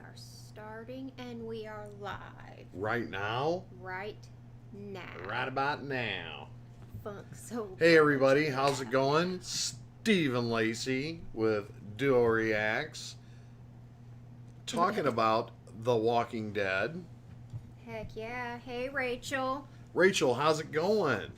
are starting and we are live. Right now? Right now. Right about now. Funk so Hey everybody, how's it going? Stephen Lacey with Duo Reacts talking about The Walking Dead. Heck yeah. Hey Rachel. Rachel, how's it going?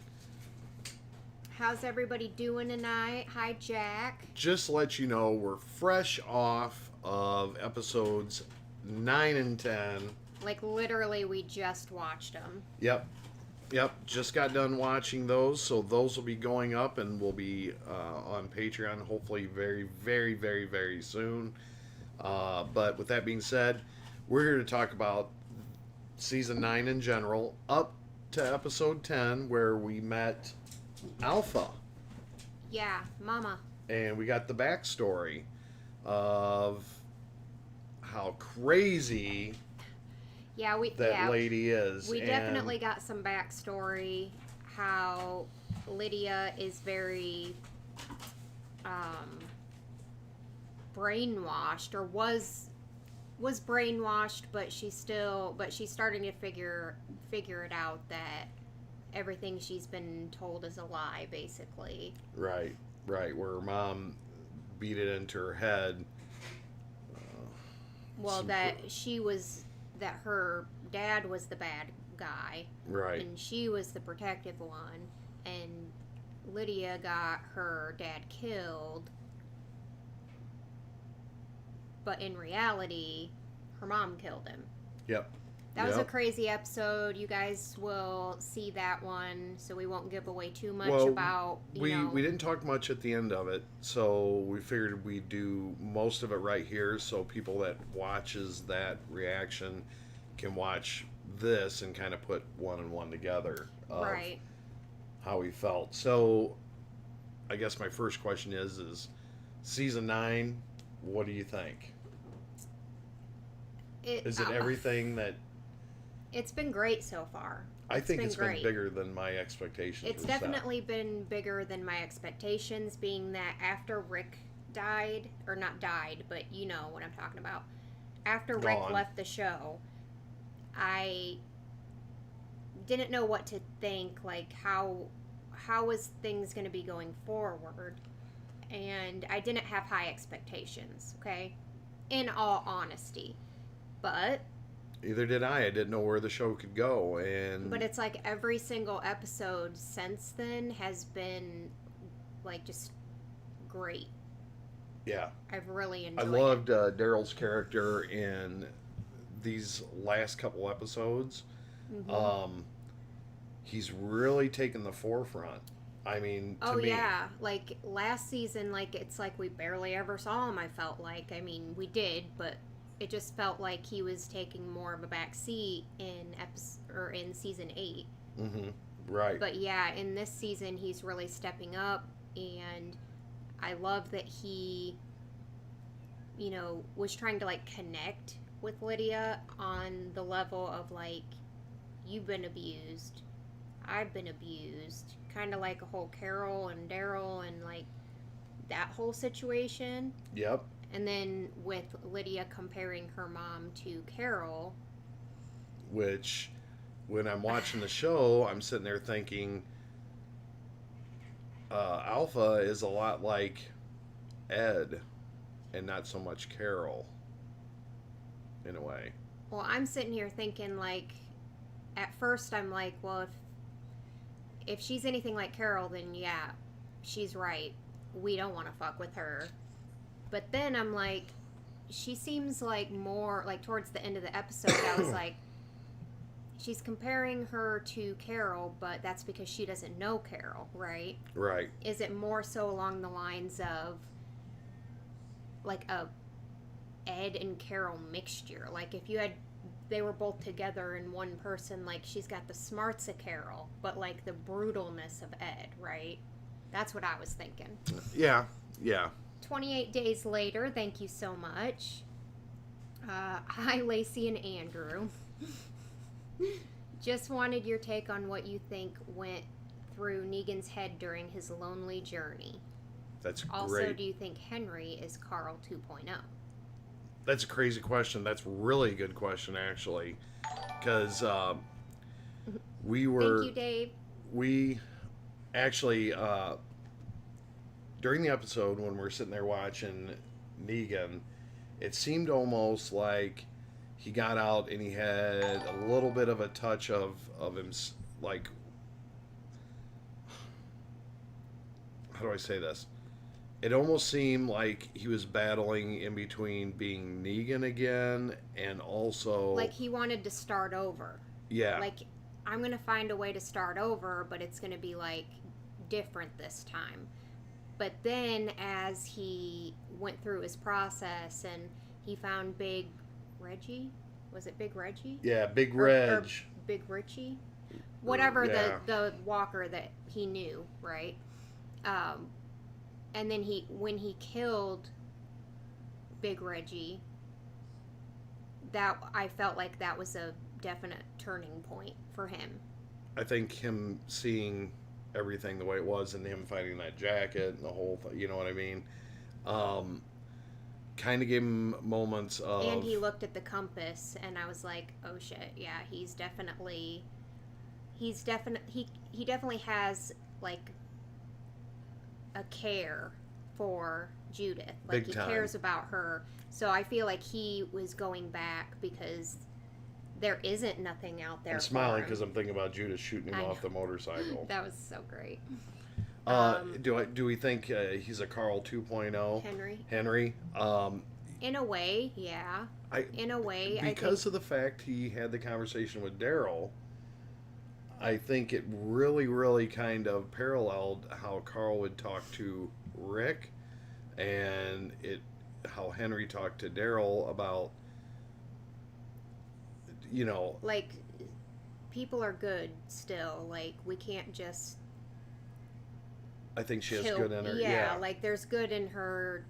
How's everybody doing tonight? Hi Jack. Just to let you know, we're fresh off of episodes 9 and 10. Like literally we just watched them. Yep, just got done watching those, so those will be going up and will be on Patreon hopefully very, very, very, very soon. But with that being said, we're here to talk about season 9 in general, up to episode 10 where we met Alpha. Yeah, Mama. And we got the backstory of how crazy that lady is. We definitely got some backstory. How Lydia is very brainwashed, or was brainwashed, but she's starting to figure it out that everything she's been told is a lie, basically. Right. Where her mom beat it into her head. That her dad was the bad guy. Right. And she was the protective one. And Lydia got her dad killed. But in reality, her mom killed him. Yep. That was a crazy episode. You guys will see that one, so we won't give away too much about, we didn't talk much at the end of it, so we figured we'd do most of it right here so people that watches that reaction can watch this and kind of put one and one together of right. how we felt. So I guess my first question is season 9, what do you think? Is it everything that... It's been great so far. I think it's been bigger than my expectations. It's definitely been bigger than my expectations, being that after Rick died, or not died, but you know what I'm talking about. After Rick left the show, I didn't know what to think, like how was things going to be going forward, and I didn't have high expectations, okay? In all honesty. But... Either did I. I didn't know where the show could go, But it's like every single episode since then has been, like, just great. Yeah. I've really enjoyed it. I loved Daryl's character in these last couple episodes. Mm-hmm. He's really taken the forefront. I mean, to me. Yeah. Like, last season, like, it's like we barely ever saw him, I felt like. I mean, we did, but... It just felt like he was taking more of a back seat in season 8. Mm-hmm. Right. But yeah, in this season, he's really stepping up, and I love that he, was trying to, like, connect with Lydia on the level of, like, you've been abused, I've been abused, kind of like a whole Carol and Daryl and, like, that whole situation. Yep. And then with Lydia comparing her mom to Carol. Which, when I'm watching the show, I'm sitting there thinking, Alpha is a lot like Ed and not so much Carol, in a way. Well, I'm sitting here thinking, like, at first I'm like, well, if she's anything like Carol, then yeah, she's right. We don't want to fuck with her. But then I'm like, she seems like more, like towards the end of the episode, I was like, she's comparing her to Carol, but that's because she doesn't know Carol, right? Right. Is it more so along the lines of, like, a Ed and Carol mixture? Like, if they were both together in one person, like, she's got the smarts of Carol, but, like, the brutalness of Ed, right? That's what I was thinking. Yeah. 28 days later, thank you so much. Hi, Lacey and Andrew. Just wanted your take on what you think went through Negan's head during his lonely journey. That's great. Also, do you think Henry is Carl 2.0? That's a crazy question. That's really a good question, actually, because we were. Thank you, Dave. We actually during the episode when we're sitting there watching Negan, it seemed almost like he got out and he had a little bit of a touch of him, like, how do I say this? It almost seemed like he was battling in between being Negan again and also like he wanted to start over. Yeah. Like, I'm gonna find a way to start over, but it's gonna be like different this time. But then as he went through his process and he found Big Reggie, was it Big Reggie? Yeah, Big Reg. Or Big Richie? Whatever Yeah. the walker that he knew, right? And then when he killed Big Reggie, that I felt like that was a definite turning point for him. I think him seeing everything the way it was and him finding that jacket and the whole thing, you know what I mean? Kind of gave him moments of... And he looked at the compass and I was like, oh shit, yeah, he definitely has like a care for Judith. Like, Big time. He cares about her. So I feel like he was going back because there isn't nothing out there. I'm smiling because I'm thinking about Judith shooting him off the motorcycle. That was so great. Do we think he's a Carl 2.0? Henry? In a way, yeah. In a way, because of the fact he had the conversation with Daryl, I think it really, really kind of paralleled how Carl would talk to Rick, and how Henry talked to Daryl about, you know, like, people are good still. Like, we can't just. I think she has good in her. Yeah, like there's good in her.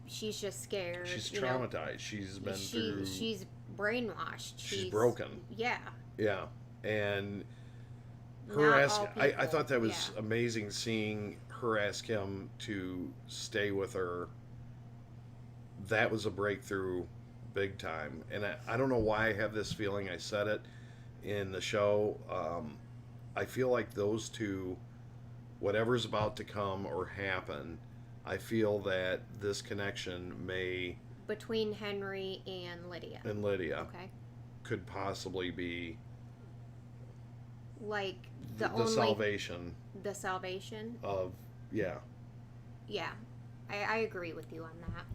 She's just scared. She's traumatized. She's been through. She's brainwashed. She's broken. Yeah. Yeah, and her I thought that was amazing seeing her ask him to stay with her. That was a breakthrough, big time. And I don't know why I have this feeling. I said it in the show. I feel like those two, whatever's about to come or happen, I feel that this connection may... Between Henry and Lydia. Okay. Could possibly be... Like, the salvation. The salvation? Of, yeah. Yeah. I agree with you on that.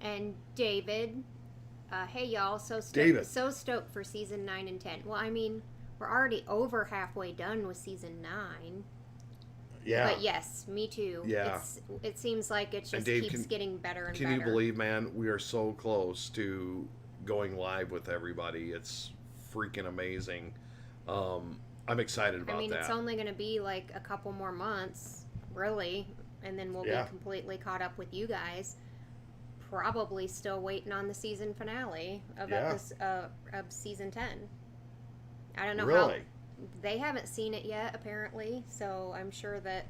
And David... hey y'all, so stoked for season 9 and 10. Well, I mean, we're already over halfway done with season 9. Yeah. But yes, me too. Yeah. It seems like it just keeps getting better and better. Can you believe, man, we are so close to going live with everybody. It's freaking amazing. I'm excited about that. I mean, it's only going to be like a couple more months, really, and then we'll be completely caught up with you guys. Probably still waiting on the season finale of season 10. I don't know how they haven't seen it yet, apparently, so I'm sure that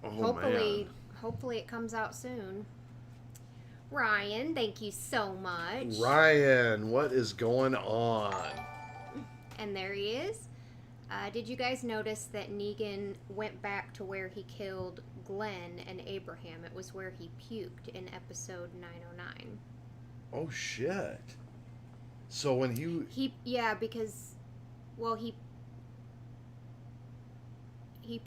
hopefully it comes out soon. Ryan, thank you so much. Ryan, what is going on? And there he is. Did you guys notice that Negan went back to where he killed Glenn and Abraham? It was where he puked in episode 909. Oh, shit. So when he because, well, he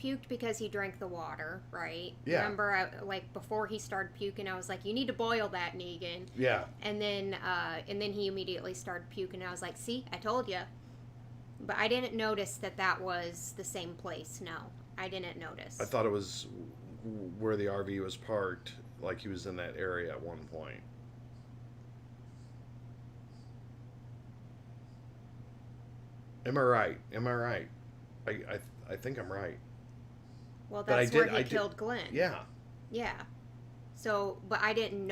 puked because he drank the water, right? Yeah. Remember, before he started puking, I was like, you need to boil that, Negan. Yeah. And then he immediately started puking. I was like, see, I told you. But I didn't notice that was the same place. No, I didn't notice. I thought it was where the RV was parked, like he was in that area at one point. Am I right? I think I'm right. Well, that's where he killed Glenn. Yeah. Yeah. So, but I didn't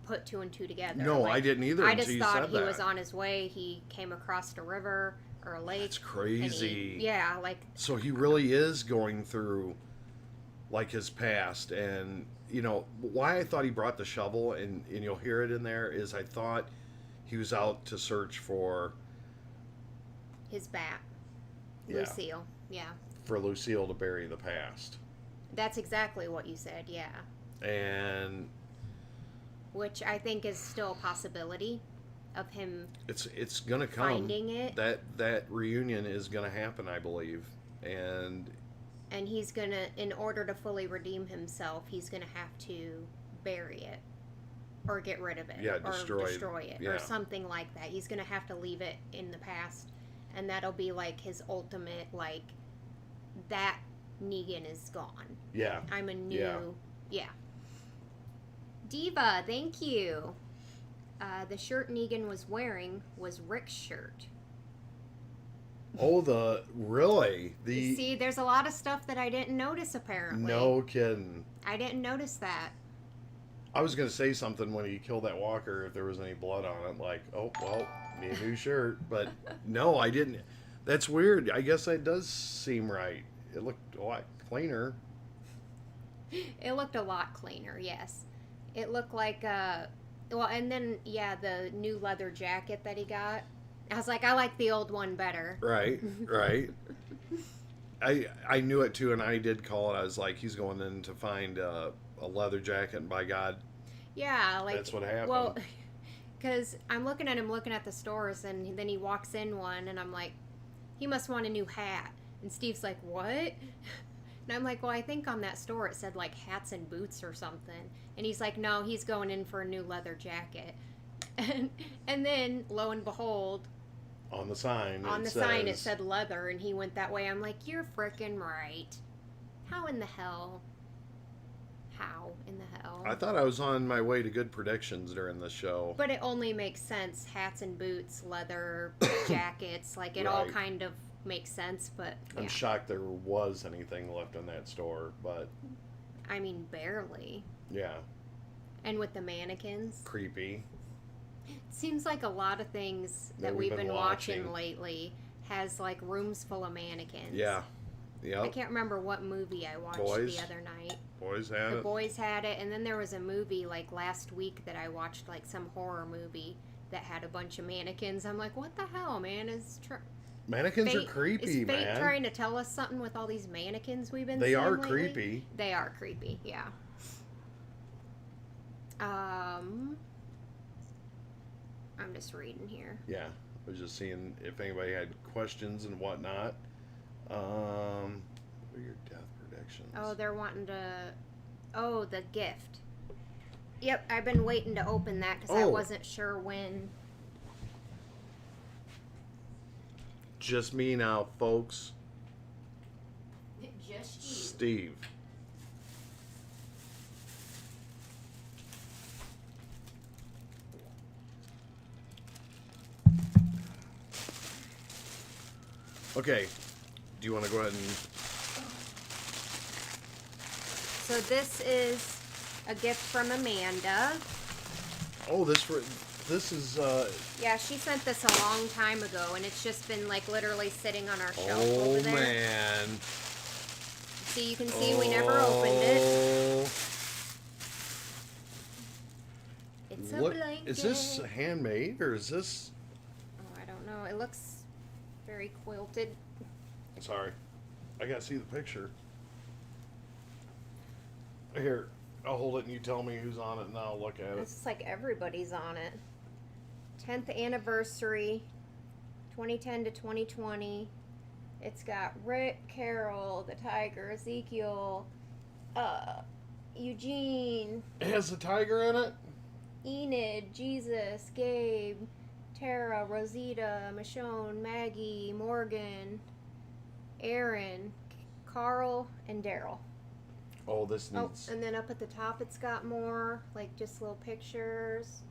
put two and two together. No, I didn't either. I just thought he was on his way. He came across a river or a lake. That's crazy. Yeah, So he really is going through like his past. And you know why I thought he brought the shovel, and you'll hear it in there, is I thought he was out to search for his bat, yeah, Lucille. Yeah, for Lucille to bury the past. That's exactly what you said. Yeah, and which I think is still a possibility of him. It's gonna come. Finding it. That reunion is gonna happen, I believe, and he's gonna, in order to fully redeem himself, he's gonna have to bury it, or get rid of it, yeah, or destroy it, yeah, or something like that. He's gonna have to leave it in the past, and that'll be like his ultimate, like, that Negan is gone. Yeah, I'm a new, yeah. Diva, thank you. The shirt Negan was wearing was Rick's shirt. Oh, really? See, there's a lot of stuff that I didn't notice, apparently. No kidding. I didn't notice that. I was going to say something when he killed that walker, if there was any blood on it, like, oh, well, need a new shirt. But no, I didn't. That's weird. I guess that does seem right. It looked a lot cleaner. It looked a lot cleaner, yes. It looked like, well, and then, yeah, the new leather jacket that he got. I was like, I like the old one better. Right, right. I knew it too, and I did call it. I was like, he's going in to find a leather jacket, and by God, yeah, like, that's what happened. Well, because I'm looking at him looking at the stores, and then he walks in one, and I'm like, he must want a new hat. And Steve's like, what? And I'm like, well, I think on that store it said like hats and boots or something. And he's like, no, he's going in for a new leather jacket. And then, lo and behold, on the sign it said leather, and he went that way. I'm like, you're frickin' right. How in the hell? I thought I was on my way to good predictions during the show. But it only makes sense. Hats and boots, leather jackets, like it all kind of makes sense. But yeah. I'm shocked there was anything left in that store, but I mean, barely. Yeah. And with the mannequins. Creepy. It seems like a lot of things that we've been watching lately has like rooms full of mannequins. Yeah. Yeah. I can't remember what movie I watched the other night. Boys had it. The boys had it, and then there was a movie like last week that I watched, like some horror movie that had a bunch of mannequins. I'm like, what the hell, man? Mannequins are creepy, is man. Is Fate trying to tell us something with all these mannequins we've been seeing lately? They are creepy. They are creepy, yeah. I'm just reading here. Yeah, I was just seeing if anybody had questions and whatnot. What are your death predictions? Oh, they're wanting to... Oh, the gift. Yep, I've been waiting to open that because I wasn't sure when. Just me now, folks. Just you. Steve. Okay, do you want to go ahead and... So this is a gift from Amanda. Oh, this is... Yeah, she sent this a long time ago, and it's just been, like, literally sitting on our shelf over there. Oh, man. See, you can see we never opened it. It's a blanket. Is this handmade, or is this... Oh, I don't know. It looks very quilted. Sorry. I gotta see the picture. Here, I'll hold it and you tell me who's on it and I'll look at it. It's like everybody's on it. 10th anniversary, 2010 to 2020. It's got Rick, Carol, the tiger, Ezekiel, Eugene. It has a tiger in it? Enid, Jesus, Gabe, Tara, Rosita, Michonne, Maggie, Morgan, Aaron, Carl, and Daryl. Oh, this needs... Oh, and then up at the top it's got more, like just little pictures.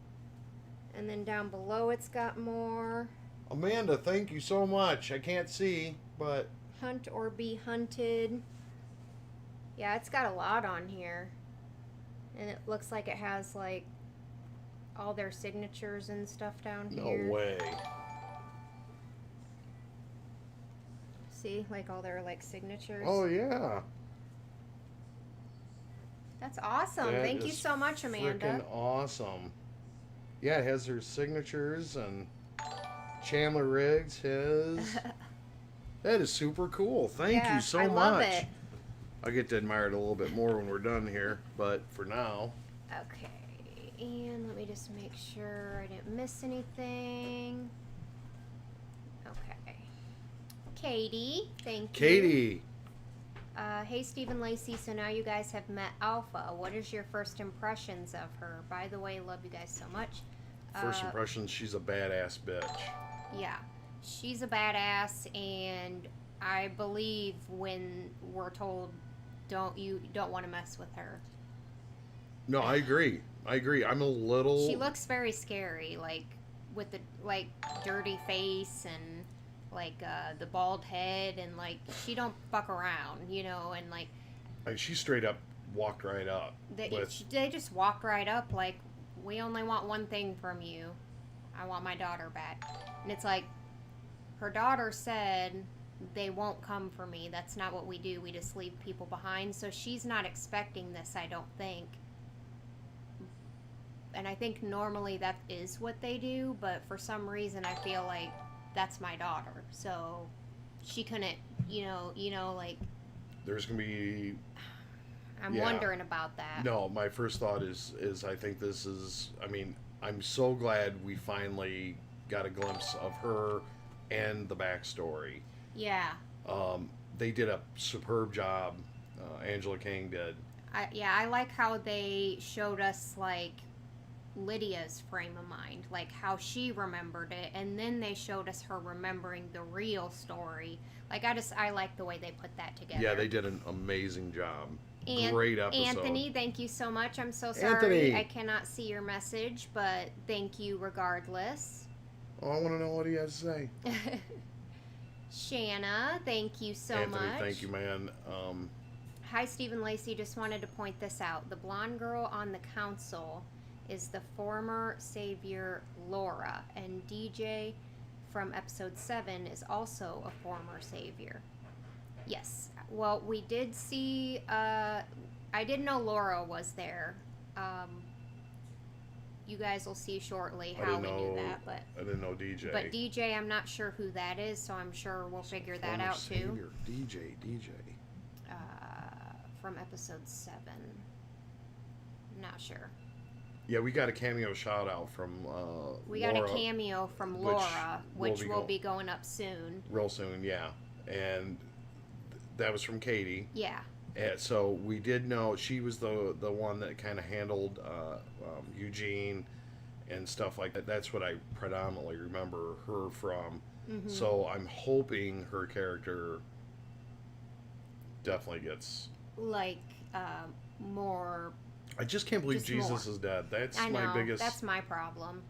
And then down below it's got more. Amanda, thank you so much. I can't see, but... Hunt or be hunted. Yeah, it's got a lot on here. And it looks like it has, like, all their signatures and stuff down here. No way. See, like all their, like, signatures. Oh, yeah. That's awesome. That Thank you is so much, Amanda. Freaking awesome. Yeah, it has her signatures and Chandler Riggs, his. That is super cool. Thank you so much. Love it. I'll get to admire it a little bit more when we're done here, but for now. Okay, and let me just make sure I didn't miss anything. Okay. Katie, thank you. Katie. Hey, Stephen Lacey, so now you guys have met Alpha. What is your first impressions of her? By the way, love you guys so much. First impressions, she's a badass bitch. Yeah, she's a badass, and I believe when we're told don't want to mess with her. No, I agree. I'm a little. She looks very scary, like with the dirty face and the bald head, and she don't fuck around, and she straight up walked right up. They just walked right up like, we only want one thing from you. I want my daughter back. And it's like, her daughter said, they won't come for me. That's not what we do. We just leave people behind. So she's not expecting this, I don't think. And I think normally that is what they do, but for some reason I feel like that's my daughter. So she couldn't, there's going to be... I'm wondering about that. No, my first thought is I think this is... I mean, I'm so glad we finally got a glimpse of her and the backstory. Yeah. They did a superb job. Angela King did. I like how they showed us Lydia's frame of mind, how she remembered it, and then they showed us her remembering the real story. I like the way they put that together. Yeah, they did an amazing job. Great episode. Anthony, thank you so much. I'm so sorry Anthony. I cannot see your message, but thank you regardless. Oh, I want to know what he has to say. Shanna, thank you so Anthony, much. thank you, man. Hi, Stephen Lacey. Just wanted to point this out. The blonde girl on the council is the former savior Laura, and DJ from episode 7 is also a former savior. Yes. Well, we did see, I didn't know Laura was there. You guys will see shortly how we knew that, but I didn't know DJ. But DJ, I'm not sure who that is, so I'm sure we'll figure that former out savior. too. DJ. From episode 7. Not sure. Yeah, we got a cameo shout out from we got Laura, a cameo from Laura, which will be going up soon. Real soon, yeah. And that was from Katie. Yeah. And so we did know she was the one that kind of handled Eugene and stuff like that. That's what I predominantly remember her from. Mm-hmm. So I'm hoping her character definitely gets more. I just can't believe Jesus is dead. That's my biggest. That's my problem.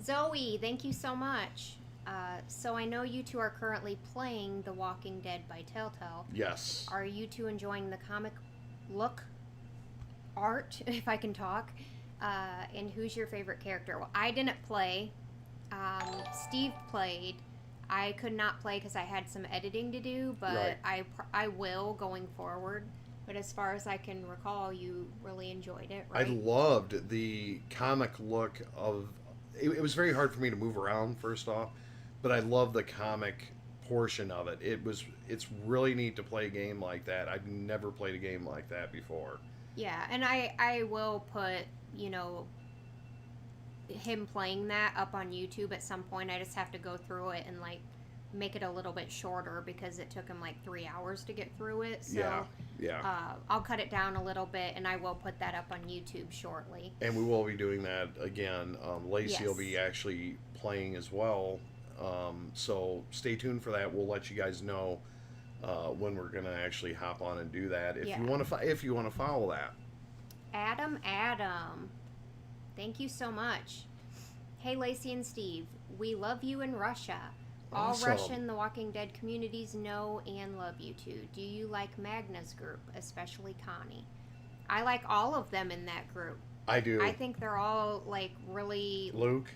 Zoe, thank you so much. So I know you two are currently playing The Walking Dead by Telltale. Yes. Are you two enjoying the comic look art, if I can talk? And who's your favorite character? Well, I didn't play. Steve played. I could not play because I had some editing to do, but right. I will going forward. But as far as I can recall, you really enjoyed it, right? I loved the comic look of... It was very hard for me to move around, first off, but I love the comic portion of it. It's really neat to play a game like that. I've never played a game like that before. Yeah, and I will put, him playing that up on YouTube at some point. I just have to go through it and make it a little bit shorter because it took him 3 hours to get through it. So yeah. I'll cut it down a little bit, and I will put that up on YouTube shortly. And we will be doing that again. Lacey will be actually playing as well. So stay tuned for that. We'll let you guys know when we're gonna actually hop on and do that. If you want to follow that. Adam, thank you so much. Hey, Lacey and Steve, we love you in Russia. Awesome. All Russian The Walking Dead communities know and love you too. Do you like Magna's group, especially Connie? I like all of them in that group. I do. I think they're all really... Luke?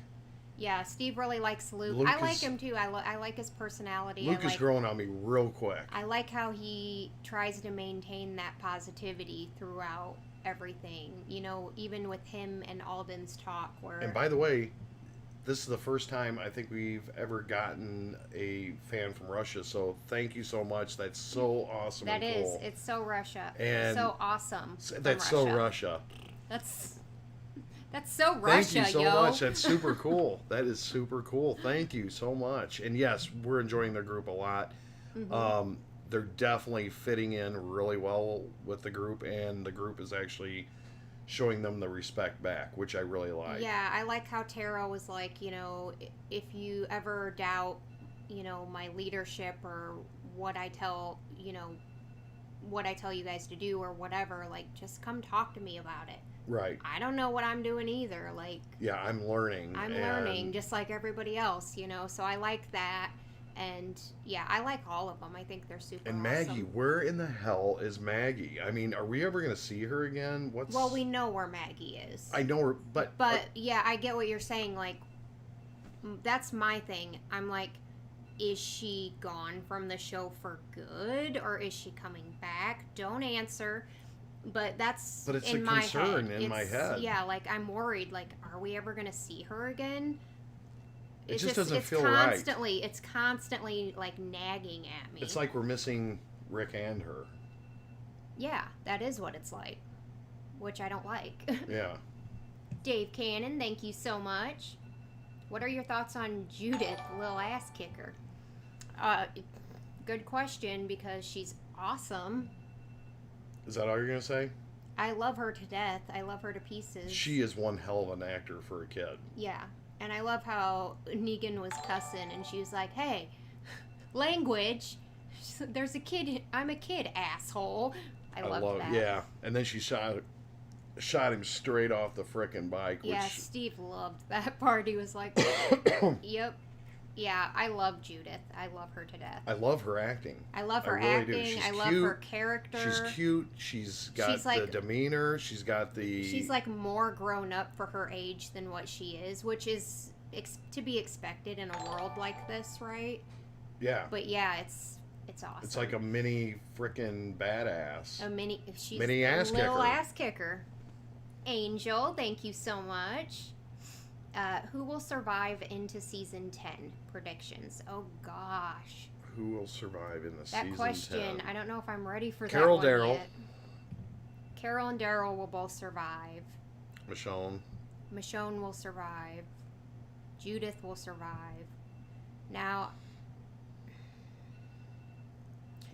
Yeah, Steve really likes Luke. I like him too. I like his personality. Luke is growing on me real quick. I like how he tries to maintain that positivity throughout everything. You know, even with him and Alden's talk where... And by the way, this is the first time I think we've ever gotten a fan from Russia, so thank you so much. That's so awesome and cool. It's so Russia. And it's so awesome. That's so Russia. That's so Russia, Thank you so much. That's super cool. That is super cool. Thank you so much. And yes, we're enjoying the group a lot. Mm-hmm. They're definitely fitting in really well with the group, and the group is actually showing them the respect back, which I really like. Yeah, I like how Tara was like, you know, if you ever doubt, you know, my leadership or what I tell you guys to do or whatever, like, just come talk to me about it. Right. I don't know what I'm doing either. Like, yeah, I'm learning. I'm learning just like everybody else, you know, so I like that. And yeah, I like all of them. I think they're super And awesome. Maggie, where in the hell is Maggie? I mean, are we ever going to see her again? Well, we know where Maggie is. I know her, but yeah, I get what you're saying. Like, that's my thing. I'm like, is she gone from the show for good, or is she coming back? Don't answer. But it's in my concern in my head. Yeah, like, I'm worried. Like, are we ever going to see her again? It just doesn't feel right. It's constantly, like, nagging at me. It's like we're missing Rick and her. Yeah, that is what it's like. Which I don't like. Yeah. Dave Cannon, thank you so much. What are your thoughts on Judith, little ass kicker? Good question, because she's awesome. Is that all you're going to say? I love her to death. I love her to pieces. She is one hell of an actor for a kid. Yeah. And I love how Negan was cussing, and she was like, hey, language. There's a kid. I'm a kid, asshole. I love that. Yeah. And then she shot him straight off the frickin' bike. Yeah, Steve loved that part. He was like, yep. Yeah, I love Judith. I love her to death. I love her acting. I love her acting. I love her character. She's cute. She's got the demeanor. She's got the... She's like more grown up for her age than what she is, which is to be expected in a world like this, right? Yeah. But yeah, it's awesome. It's like a mini frickin' badass. She's mini ass kicker. Little ass kicker. Angel, thank you so much. Who will survive into season 10? Predictions. Oh gosh. Who will survive in the season 10? That question, I don't know if I'm ready for Carol, that one Daryl. yet. Carol and Daryl will both survive. Michonne will survive. Judith will survive. Now,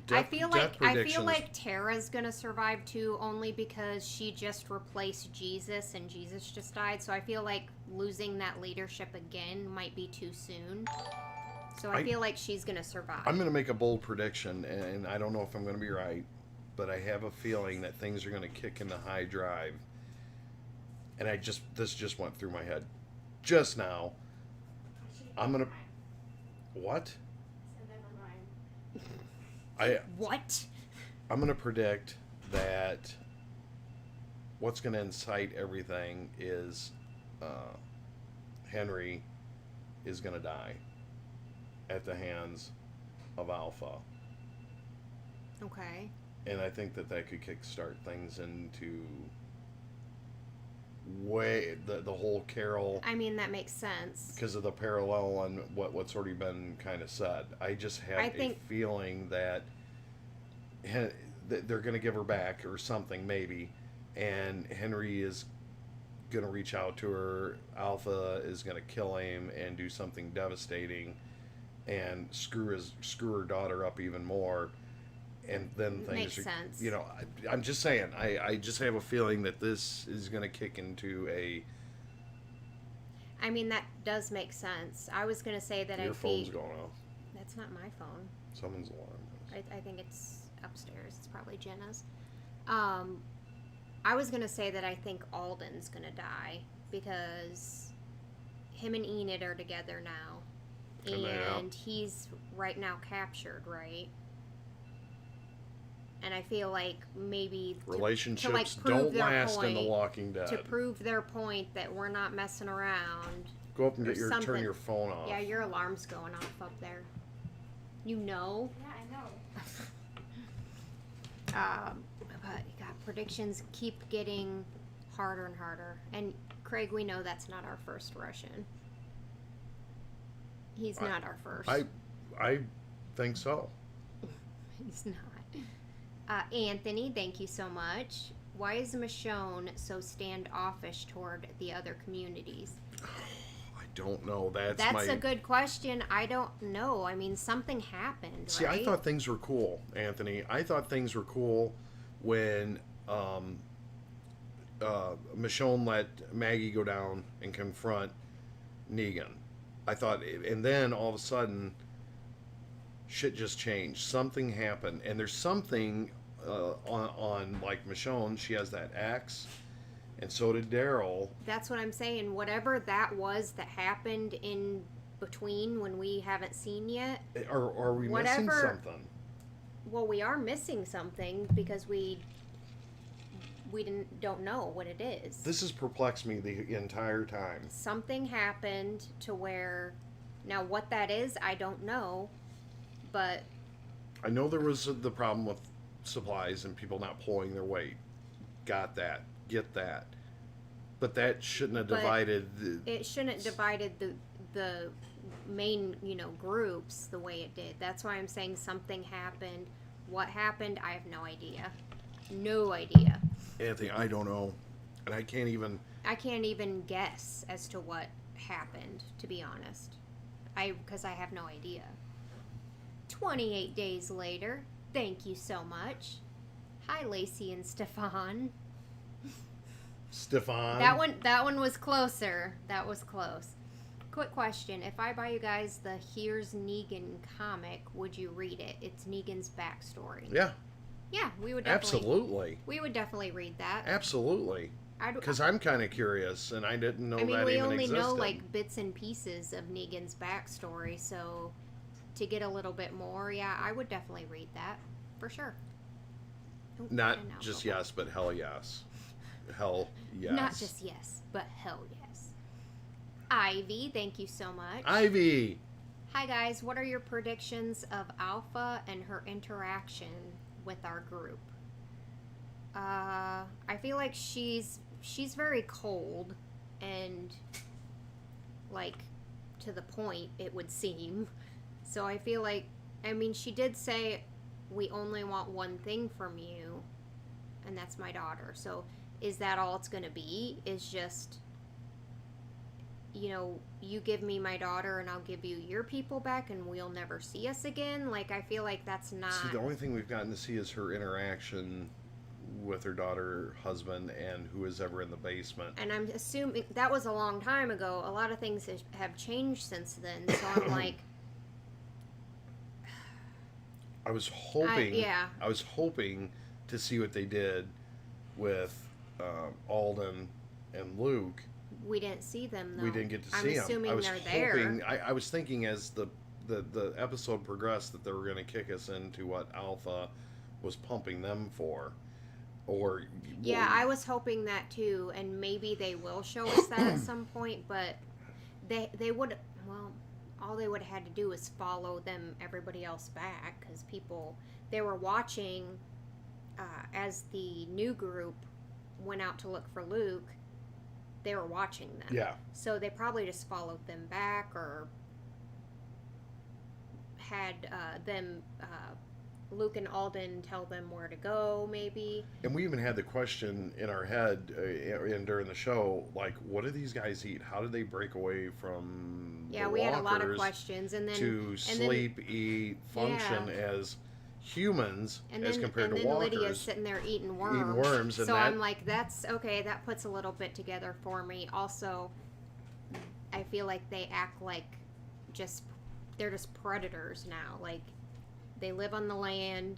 I feel like Tara's gonna survive too, only because she just replaced Jesus and Jesus just died. So I feel like losing that leadership again might be too soon. So I feel like she's gonna survive. I'm gonna make a bold prediction, and I don't know if I'm gonna be right, but I have a feeling that things are gonna kick into high drive. And this just went through my head just now. What? What? I'm going to predict that what's going to incite everything is Henry is going to die at the hands of Alpha. Okay. And I think that could kickstart things into the whole Carol. I mean, that makes sense. Because of the parallel on what's already been kind of said. I just have a feeling that they're going to give her back or something, maybe. And Henry is going to reach out to her. Alpha is going to kill him and do something devastating and screw her daughter up even more. And then things makes sense. You know, I'm just saying, I just have a feeling that this is going to kick into a... I mean, that does make sense. I was going to say that Your phone's going off. That's not my phone. Someone's alarm. I think it's upstairs. It's probably Jenna's. I was going to say that I think Alden's going to die because him and Enid are together now. And he's right now captured, right? And I feel like maybe relationships don't last in The Walking Dead. To prove their point that we're not messing around. Go up and turn your phone off. Yeah, your alarm's going off up there. You know? Yeah, I know. But you got predictions keep getting harder and harder. And Craig, we know that's not our first Russian. He's not our first. I think so. He's not. Anthony, thank you so much. Why is Michonne so standoffish toward the other communities? I don't know. That's a good question. I don't know. I mean, something happened. See, right? I thought things were cool, Anthony. I thought things were cool when Michonne let Maggie go down and confront Negan. I thought, and then all of a sudden, shit just changed. Something happened, and there's something on like Michonne. She has that axe, and so did Daryl. That's what I'm saying. Whatever that was that happened in between when we haven't seen yet. Are we missing something? Well, we are missing something because we don't know what it is. This has perplexed me the entire time. Something happened to where, now what that is, I don't know, but I know there was the problem with supplies and people not pulling their weight. Got that. Get that. But that shouldn't have divided it shouldn't have divided the main, groups the way it did. That's why I'm saying something happened. What happened, I have no idea. No idea. Anthony, I don't know. And I can't even guess as to what happened, to be honest. Because I have no idea. 28 days later. Thank you so much. Hi, Lacey and Stefan. Stefan. That one was closer. That was close. Quick question. If I buy you guys the Here's Negan comic, would you read it? It's Negan's backstory. Yeah. Yeah, we would definitely. Absolutely. We would definitely read that. Absolutely. Because I'm kind of curious, and I didn't know that even existed. We only know like bits and pieces of Negan's backstory, so to get a little bit more, yeah, I would definitely read that for sure. Not just yes, but hell yes. Hell yes. Not just yes, but hell yes. Ivy, thank you so much. Ivy! Hi guys, what are your predictions of Alpha and her interaction with our group? I feel like she's very cold and like to the point, it would seem. So I feel like, she did say we only want one thing from you, and that's my daughter. So is that all it's going to be? Is just, you give me my daughter and I'll give you your people back and we'll never see us again? Like, I feel like that's not... See, the only thing we've gotten to see is her interaction with her daughter, husband, and who is ever in the basement. And I'm assuming that was a long time ago. A lot of things have changed since then. So I'm like... I was hoping to see what they did with Alden and Luke. We didn't see them, though. We didn't get to see them. I'm assuming they're there. I was thinking as the episode progressed that they were going to kick us into what Alpha was pumping them for. Yeah, I was hoping that too, and maybe they will show us that at some point, but they would, well, all they would have had to do was follow everybody else back, because they were watching as the new group went out to look for Luke. They were watching them. Yeah. So they probably just followed them back, or had Luke and Alden tell them where to go, maybe. And we even had the question in our head during the show, like, what do these guys eat? How did they break away from the we had a lot of questions. And then eat, function as humans as compared to walkers. And then Lydia's sitting there eating worms. So I'm like, that's okay, that puts a little bit together for me. Also, I feel like they act like they're just predators now. Like, they live on the land,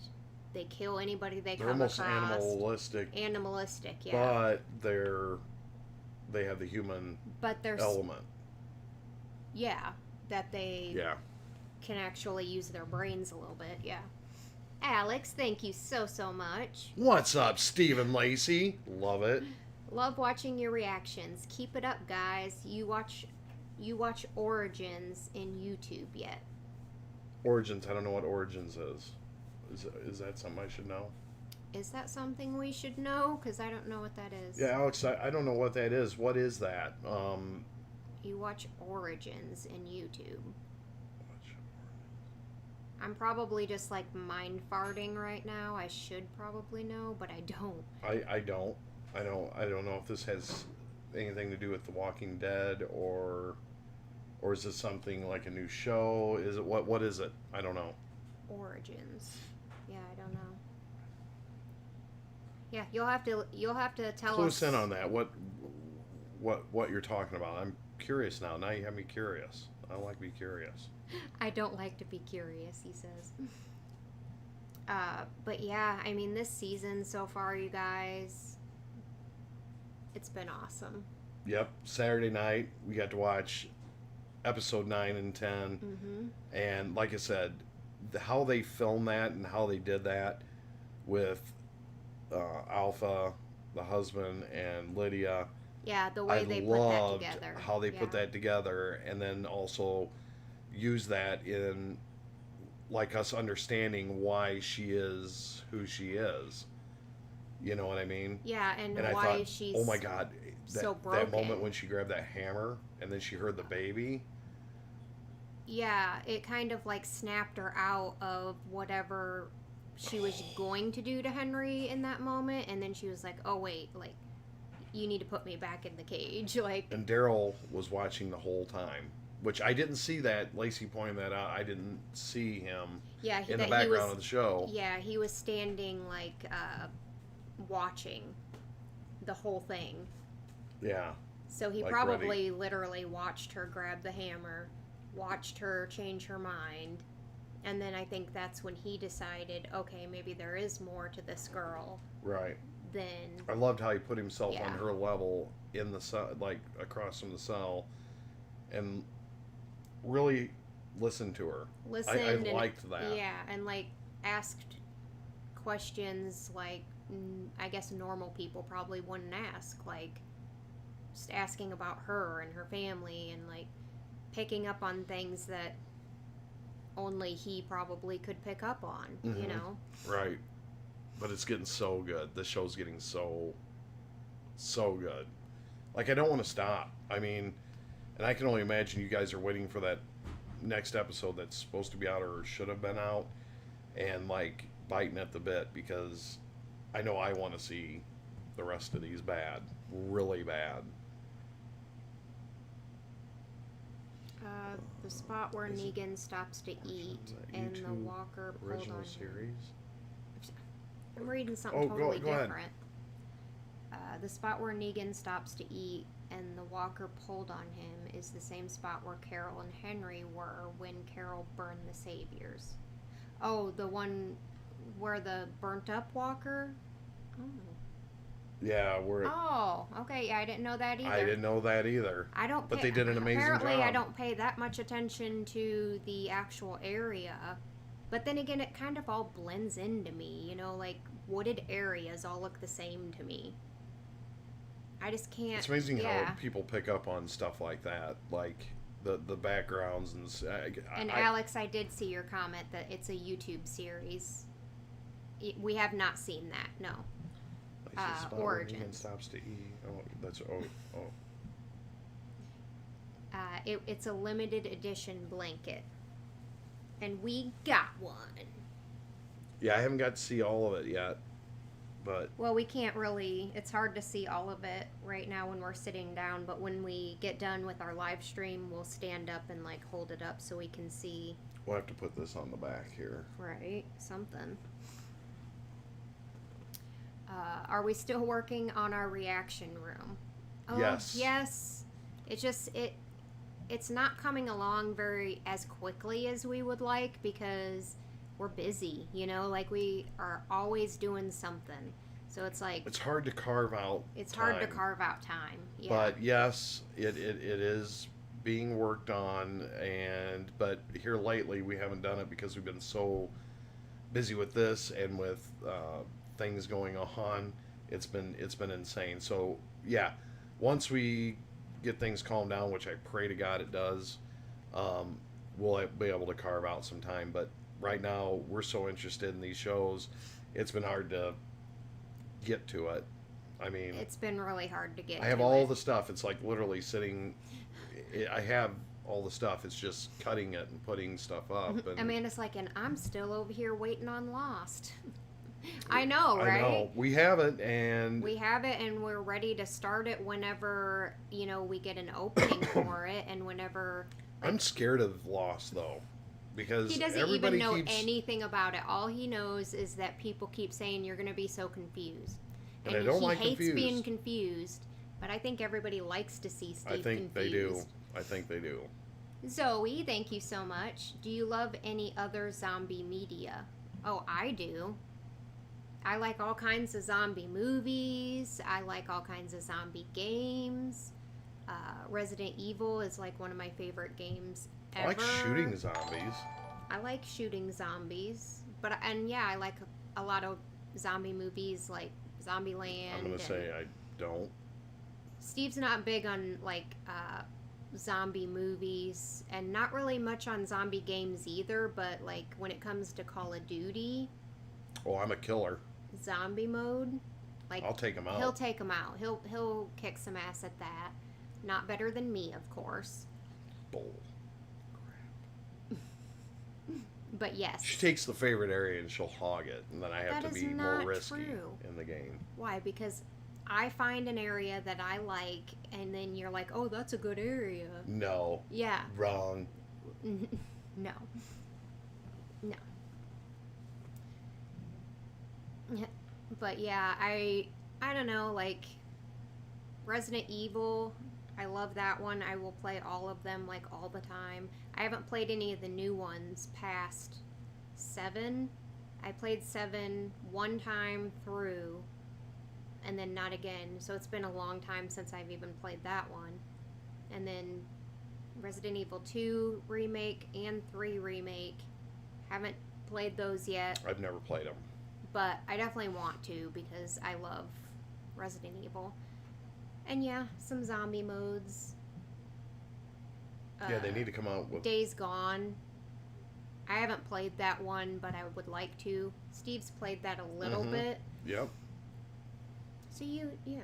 they kill anybody they come across. They're almost animalistic. Yeah. But they have the human element. Yeah, that they can actually use their brains a little bit. Yeah. Alex, thank you so much. What's up, Stephen Lacey? Love it. Love watching your reactions. Keep it up, guys. You watch Origins in YouTube yet? Origins, I don't know what Origins is. Is that something I should know? Is that something we should know? Because I don't know what that is. Yeah, Alex, I don't know what that is. What is that? You watch Origins in YouTube. I'm probably just like mind farting right now. I should probably know, but I don't. I don't. I don't know if this has anything to do with The Walking Dead or is it something like a new show? Is it what is it? I don't know. Origins. Yeah, I don't know. Yeah, you'll have to tell Clue us. us in on that. What you're talking about? I'm curious now. Now you have me curious. I like to be curious. I don't like to be curious, he says. But yeah, I mean, this season so far, you guys, it's been awesome. Yep. Saturday night, we got to watch episode 9 and 10. Mm-hmm. And like I said, how they filmed that and how they did that with Alpha, the husband, and Lydia. Yeah, the way they put that together. How they put that together, and then also use that in like us understanding why she is who she is. You know what I mean? Yeah, and why I thought, she's oh my god, so broken. That moment when she grabbed that hammer and then she heard the baby. Yeah, it kind of like snapped her out of whatever she was going to do to Henry in that moment, and then she was like, "Oh wait, like you need to put me back in the cage." Like, and Daryl was watching the whole time, which I didn't see that. Lacey pointed that out. I didn't see him in the background of the show. Yeah, he was standing like watching the whole thing. Yeah. So he like probably literally watched her grab the hammer, watched her change her mind, and then I think that's when he decided, okay, maybe there is more to this girl. Right. Then I loved how he put himself on her level in the cell, like across from the cell, and really listened to her. I liked that. Yeah, and like asked questions like I guess normal people probably wouldn't ask, like just asking about her and her family and like picking up on things that only he probably could pick up on, you know? Right. But it's getting so good. The show's getting so good. Like, I don't want to stop. I mean, and I can only imagine you guys are waiting for that next episode that's supposed to be out or should have been out and, like, biting at the bit because I know I want to see the rest of these bad. Really bad. The spot where Negan stops to eat and the walker pulled original on series? him. I'm reading something totally go different. Ahead. The spot where Negan stops to eat and the walker pulled on him is the same spot where Carol and Henry were when Carol burned the saviors. Oh, the one where the burnt up walker? Oh. Yeah, Oh, okay. Yeah, I didn't know that either. I didn't know that either. But they did an amazing job. Apparently, I don't pay that much attention to the actual area. But then again, it kind of all blends into me. You know, like wooded areas all look the same to me. I just can't. It's amazing how people pick up on stuff like that, like the backgrounds and. Alex, I did see your comment that it's a YouTube series. We have not seen that. No. Origins. Stops to eat. Oh, that's it's a limited edition blanket, and we got one. Yeah, I haven't got to see all of it yet, but well, we can't really. It's hard to see all of it right now when we're sitting down. But when we get done with our live stream, we'll stand up and like hold it up so we can see. We'll have to put this on the back here. Right, something. Are we still working on our reaction room? Oh, yes. Yes. It's not coming along very as quickly as we would like because we're busy, you know, like we are always doing something. So it's like it's hard to carve out. It's hard to carve out time. Yeah. But yes, it is being worked on, but here lately we haven't done it because we've been so busy with this and with things going on. It's been insane. So yeah, once we get things calmed down, which I pray to God it does, we'll be able to carve out some time. But right now we're so interested in these shows, it's been hard to get to it. I mean, it's been really hard to get. I have to all it. the stuff. It's like literally sitting. I have all the stuff. It's just cutting it and putting stuff up. And Amanda's like, and I'm still over here waiting on Lost. I know, right? I know. We have it, and we're ready to start it whenever we get an opening for it, and whenever. I'm scared of Lost though, because he doesn't everybody even know keeps... anything about it. All he knows is that people keep saying you're going to be so confused, and I don't he like hates confused. being confused. But I think everybody likes to see Steve confused. I think they do. I think they do. Zoe, thank you so much. Do you love any other zombie media? Oh, I do. I like all kinds of zombie movies. I like all kinds of zombie games. Resident Evil is like one of my favorite games ever. I like shooting zombies. I like shooting zombies. I like a lot of zombie movies like Zombieland. I'm going to say I don't. Steve's not big on like zombie movies and not really much on zombie games either, but like when it comes to Call of Duty, oh, I'm a killer. Zombie mode, like I'll take him out. He'll take him out. He'll kick some ass at that. Not better than me, of course. Bull. But yes. She takes the favorite area and she'll hog it, and then I have to be more risky true. in the game. Why? Because I find an area that I like, and then you're like, oh, that's a good area. No. Yeah. Wrong. No. No. Yeah. But yeah, I don't know, like Resident Evil, I love that one. I will play all of them like all the time. I haven't played any of the new ones past 7. I played 7 one time through and then not again. So it's been a long time since I've even played that one. And then Resident Evil 2 remake and 3 remake. Haven't played those yet. I've never played them. But I definitely want to because I love Resident Evil. And yeah, some zombie modes. Yeah, they need to come out with... Days Gone. I haven't played that one, but I would like to. Steve's played that a little bit. Yep. So yeah.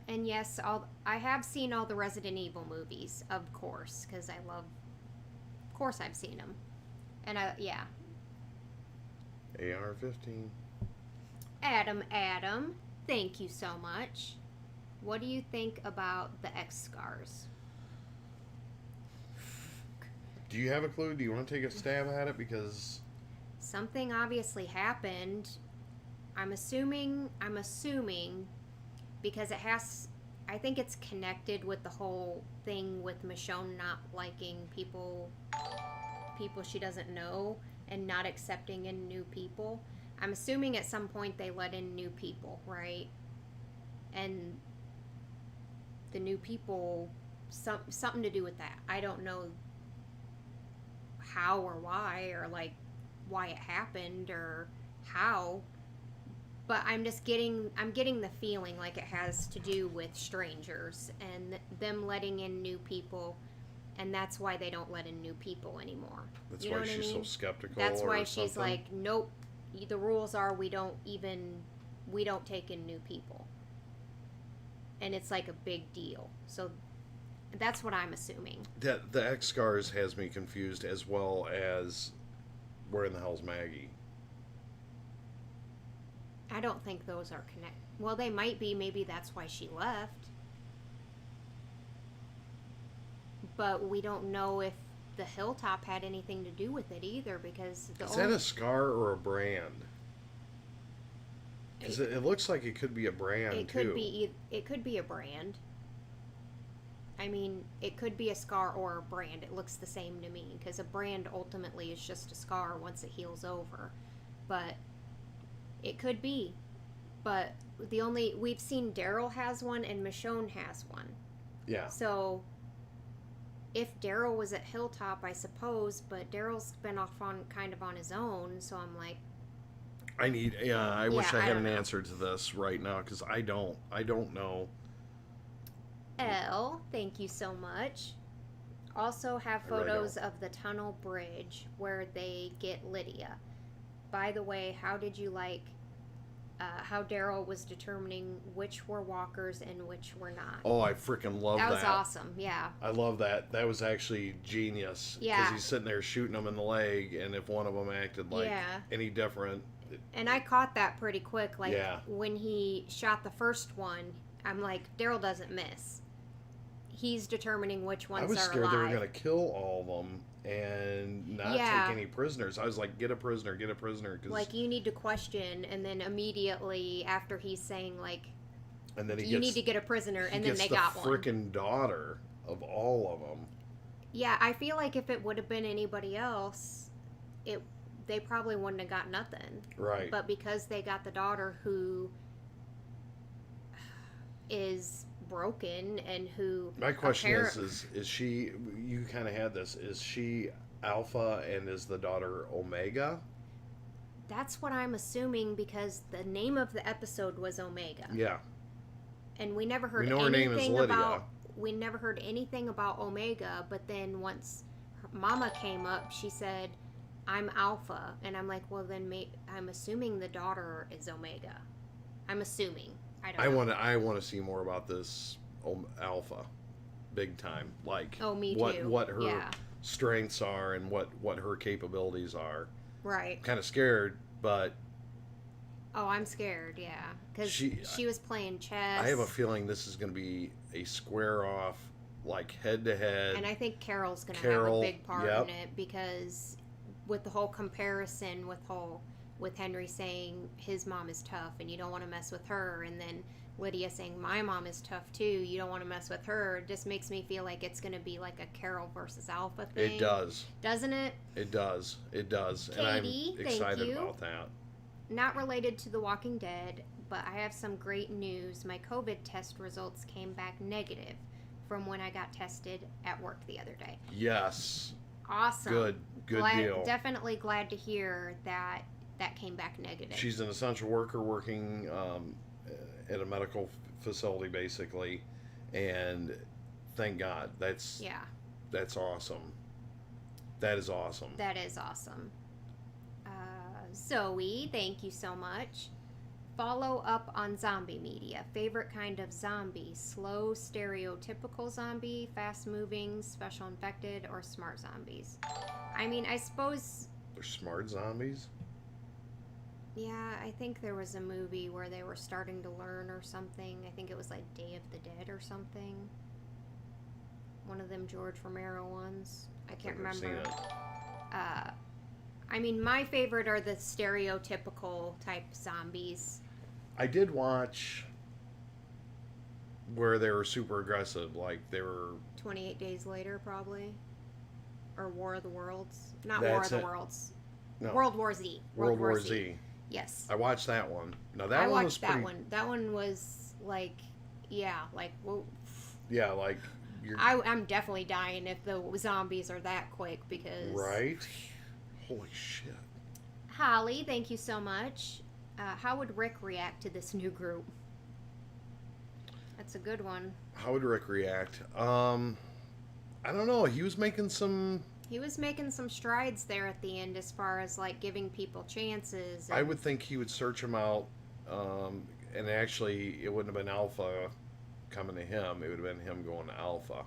And yes, I have seen all the Resident Evil movies, of course, because I love... Of course I've seen them. And yeah. AR-15. Adam, thank you so much. What do you think about the X-Scars? Do you have a clue? Do you want to take a stab at it? Because... something obviously happened. I'm assuming because it has... I think it's connected with the whole thing with Michonne not liking people she doesn't know and not accepting in new people. I'm assuming at some point they let in new people, right? And the new people, something to do with that. I don't know how or why, or like why it happened or how, but I'm getting the feeling like it has to do with strangers and them letting in new people, and that's why they don't let in new people anymore. That's you know why what she's I mean? so skeptical. That's why or she's something? like, nope. The rules are we don't take in new people, and it's like a big deal. So that's what I'm assuming. That the X-Scars has me confused, as well as where in the hell's Maggie? I don't think those are connected. Well, they might be. Maybe that's why she left. But we don't know if the hilltop had anything to do with it either, because is that a scar or a brand? Because it looks like it could be a brand it too. It could be a brand. I mean, it could be a scar or a brand. It looks the same to me, because a brand ultimately is just a scar once it heals over. But it could be. But we've seen Daryl has one and Michonne has one. Yeah. So if Daryl was at Hilltop, I suppose, but Daryl's been off kind of on his own, so I'm like, I wish I had an know. answer to this right now, because I don't know. Elle, thank you so much. Also have photos of the tunnel bridge where they get Lydia. By the way, how did you like how Daryl was determining which were walkers and which were not. Oh, I freaking love that. That was awesome, yeah. I love that. That was actually genius. Yeah. Because he's sitting there shooting them in the leg, and if one of them acted like any different... And I caught that pretty quick. Like, when he shot the first one, I'm like, Daryl doesn't miss. He's determining which ones are alive. I was scared they were going to kill all of them and not take any prisoners. I was like, get a prisoner. Cause... Like, you need to question, and then immediately after he's saying, like, and then you need to get a prisoner, and then they got one. The freaking daughter of all of them. Yeah, I feel like if it would have been anybody else, they probably wouldn't have got nothing. Right. But because they got the daughter who is broken and who... My question is she... You kind of had this. Is she Alpha and is the daughter Omega? That's what I'm assuming because the name of the episode was Omega. Yeah. And we never heard anything about... We never heard anything about Omega, but then once Mama came up, she said... I'm Alpha, and I'm like, well, then I'm assuming the daughter is Omega. I'm assuming. I don't know. I want to see more about this Alpha, big time. Like, me too. What her strengths are and what her capabilities are. Right. Kind of scared, but. Oh, I'm scared. Yeah, because she was playing chess. I have a feeling this is going to be a square off, like head to head. And I think Carol's going to have a big part in it because. With the whole comparison with Henry saying his mom is tough and you don't want to mess with her, and then Lydia saying my mom is tough too, you don't want to mess with her, it just makes me feel like it's going to be like a Carol versus Alpha thing. It does. Doesn't it? It does. Katie, and I'm excited about that. Not related to The Walking Dead, but I have some great news. My COVID test results came back negative from when I got tested at work the other day. Yes. Awesome. Good deal. Definitely glad to hear that came back negative. She's an essential worker working at a medical facility, basically, and thank God. That's awesome. That is awesome. That is awesome. Zoe, thank you so much. Follow up on zombie media. Favorite kind of zombie? Slow, stereotypical zombie, fast-moving, special infected, or smart zombies? I mean, I suppose... They're smart zombies? Yeah, I think there was a movie where they were starting to learn or something. I think it was like Day of the Dead or something. One of them George Romero ones. I can't remember. Seen it. I mean, my favorite are the stereotypical type zombies. I did watch where they were super aggressive, like they were... 28 Days Later, probably. Or War of the Worlds. Not That's War of the it. Worlds. No. World War Z. World War Z. Yes. I watched that one. Now that I one watched was pretty... that one. That one was like, whoa. Yeah, like... I'm definitely dying if the zombies are that quick because... Right? Holy shit. Holly, thank you so much. How would Rick react to this new group? That's a good one. How would Rick react? I don't know. He was making some strides there at the end as far as like giving people chances. I would think he would search them out, and actually it wouldn't have been Alpha coming to him. It would have been him going to Alpha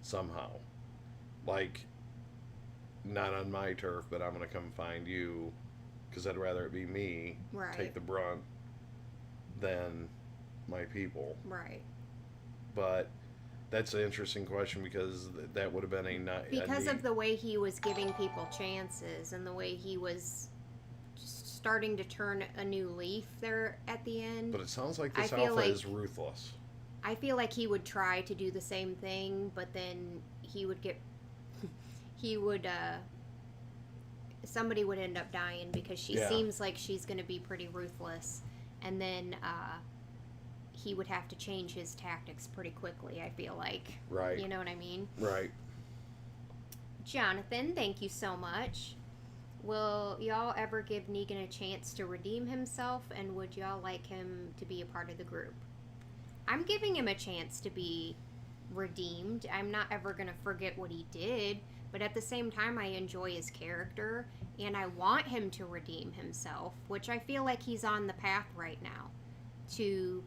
somehow. Like, not on my turf, but I'm going to come find you because I'd rather it be me take the brunt than my people. Right. But that's an interesting question because that would have been because of the way he was giving people chances and the way he was starting to turn a new leaf there at the end. But it sounds like this Alpha is ruthless. I feel like he would try to do the same thing, but then somebody would end up dying because she seems like she's going to be pretty ruthless, and then he would have to change his tactics pretty quickly, I feel like. Right. You know what I mean? Right. Jonathan, thank you so much. Will y'all ever give Negan a chance to redeem himself, and would y'all like him to be a part of the group? I'm giving him a chance to be redeemed. I'm not ever going to forget what he did, but at the same time, I enjoy his character, and I want him to redeem himself, which I feel like he's on the path right now to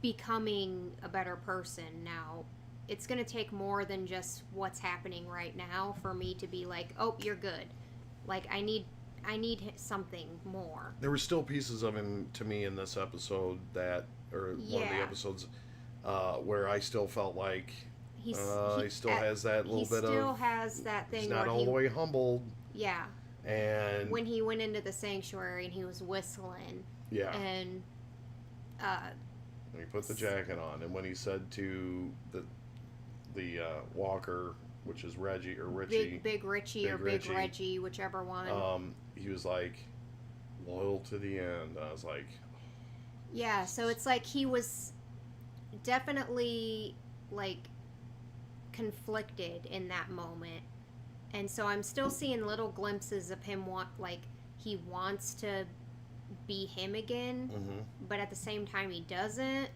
becoming a better person. Now, it's going to take more than just what's happening right now for me to be like, oh, you're good. Like, I need something more. There were still pieces of him to me in this episode one of the episodes, where I still felt like he still has that little bit of... He still has that thing. He's not all the way humbled. Yeah. And when he went into the sanctuary and he was whistling. Yeah. And when he put the jacket on, and when he said to the walker, which is Reggie or Richie, Big Richie or Big Reggie, whichever one. He was like loyal to the end. I was like, yeah. So it's like he was definitely like conflicted in that moment, and so I'm still seeing little glimpses of him he wants to be him again, but at the same time he doesn't.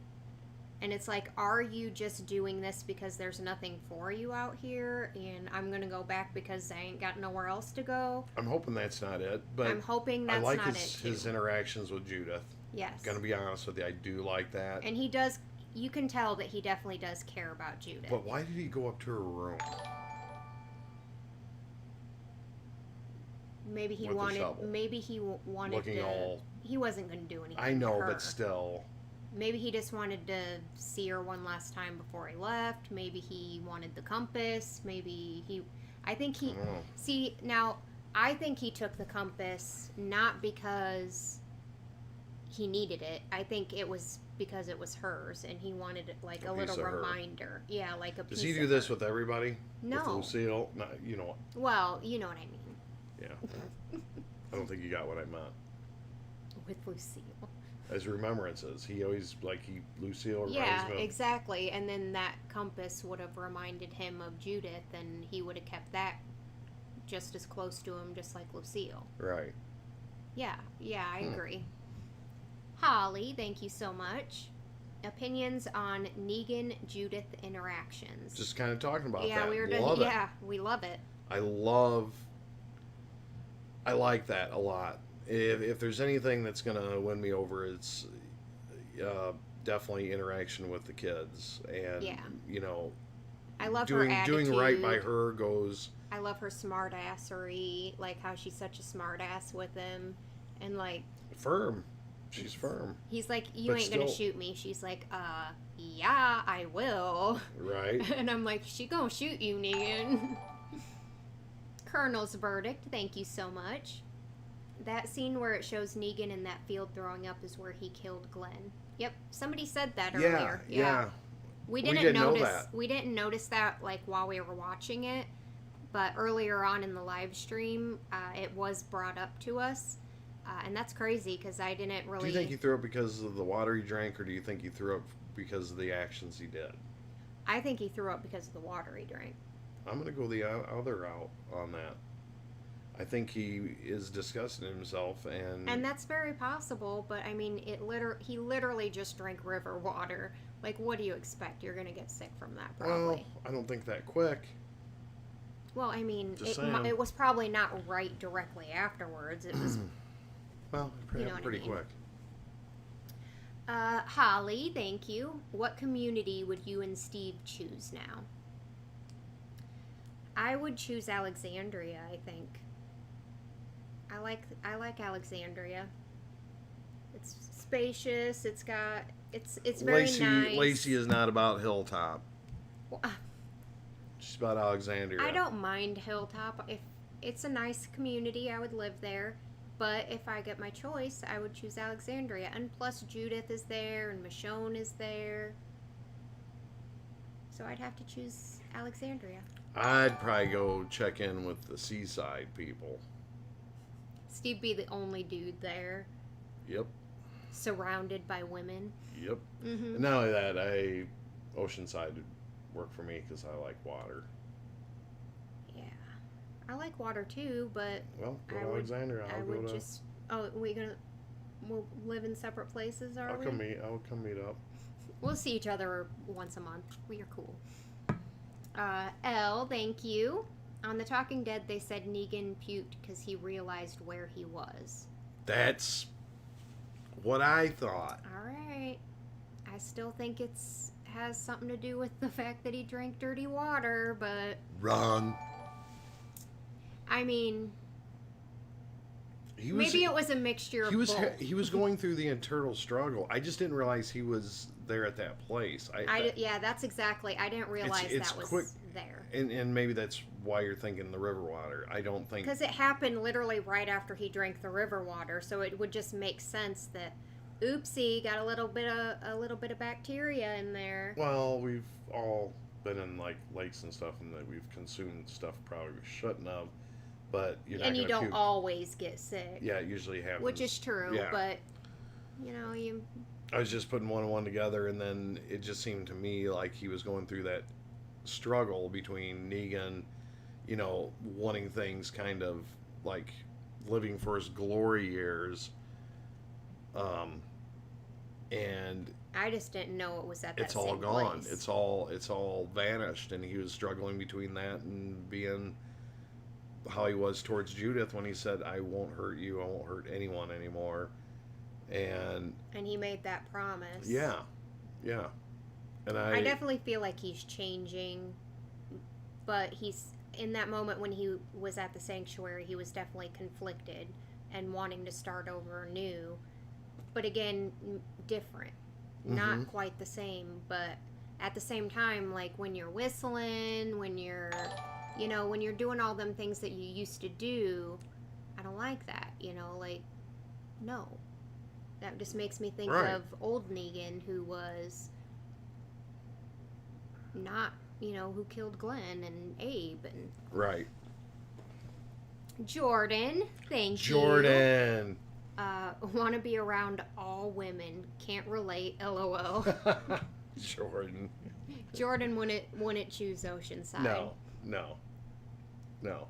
And it's like, are you just doing this because there's nothing for you out here, and I'm gonna go back because I ain't got nowhere else to go? I'm hoping that's not it, but I'm hoping that's not it. I like his interactions with Judith. Yes. Gonna be honest with you, I do like that. And he does. You can tell that he definitely does care about Judith. But why did he go up to her room? Maybe he wanted. Maybe he wanted looking to. All, he wasn't going to do anything. I know, to her. But still. Maybe he just wanted to see her one last time before he left. Maybe he wanted the compass. Maybe he. I think he. See, now I think he took the compass not because he needed it. I think it was because it was hers, and he wanted like a little reminder. Yeah, like a piece. Does he do this with everybody? No. With Lucille? No, you know. Well, you know what I mean. Yeah. I don't think you got what I meant. With Lucille. As remembrances. He always, Lucille reminds him. Yeah, exactly. And then that compass would have reminded him of Judith, and he would have kept that just as close to him, just like Lucille. Right. Yeah, I agree. Holly, thank you so much. Opinions on Negan-Judith interactions. Just kind of talking about that. Yeah, we love it. I like that a lot. If there's anything that's going to win me over, it's definitely interaction with the kids. And, I love her attitude. Doing right by her goes... I love her smartassery, like how she's such a smartass with him. And, firm. She's firm. He's like, you ain't going to shoot me. She's like, yeah, I will. Right. And I'm like, she gonna shoot you, Negan. Colonel's verdict, thank you so much. That scene where it shows Negan in that field throwing up is where he killed Glenn. Yep, somebody said that earlier. Yeah. We didn't notice that while we were watching it, but earlier on in the live stream, it was brought up to us, and that's crazy because I didn't really. Do you think he threw up because of the water he drank, or do you think he threw up because of the actions he did? I think he threw up because of the water he drank. I'm gonna go the other route on that. I think he is disgusting himself, and that's very possible. But I mean, he literally just drank river water. Like, what do you expect? You're gonna get sick from that, probably. Well, I don't think that quick. Well, I mean, it was probably not right directly afterwards. It was. Well, pretty quick. Holly, thank you. What community would you and Steve choose now? I would choose Alexandria, I think. I like Alexandria. It's spacious. It's very nice. Lacey is not about Hilltop. Well, she's about Alexandria. I don't mind Hilltop. If it's a nice community, I would live there. But if I get my choice, I would choose Alexandria. And plus Judith is there and Michonne is there. So I'd have to choose Alexandria. I'd probably go check in with the Seaside people. Steve be the only dude there. Yep. Surrounded by women. Yep. Mm-hmm. And not only that, Oceanside would work for me because I like water. Yeah. I like water too, but... Well, go to Alexandria. We'll live in separate places, are we? I'll come meet up. We'll see each other once a month. We are cool. Elle, thank you. On The Talking Dead, they said Negan puked because he realized where he was. That's what I thought. All right. I still think has something to do with the fact that he drank dirty water, but... Wrong. I mean... Maybe it was a mixture of both. He was going through the internal struggle. I just didn't realize he was there at that place. Yeah, that's exactly... I didn't realize that was quick, there. And maybe that's why you're thinking the river water. I don't think... Because it happened literally right after he drank the river water, so it would just make sense that, oopsie, got a little bit of bacteria in there. Well, we've all been in like lakes and stuff, and that we've consumed stuff probably we shouldn't have. But you're not. And you don't always get sick. Yeah, it usually happens. Which is true, yeah. But you. I was just putting one and one together, and then it just seemed to me like he was going through that struggle between Negan, wanting things kind of like living for his glory years. And I just didn't know it was at that it's all same gone. place. It's all vanished, and he was struggling between that and being how he was towards Judith when he said, "I won't hurt you. I won't hurt anyone anymore." And he made that promise. Yeah. And I definitely feel like he's changing, but he's in that moment when he was at the sanctuary, he was definitely conflicted and wanting to start over anew. But again, different. Mm-hmm. Not quite the same, but at the same time, like when you're whistling, when you're doing all them things that you used to do, I don't like that, no. That just makes me think of old Negan, who was not, who killed Glenn and Abe. And right. Jordan, thank you. Jordan. Want to be around all women. Can't relate, LOL. Jordan. Jordan wouldn't choose Oceanside. No.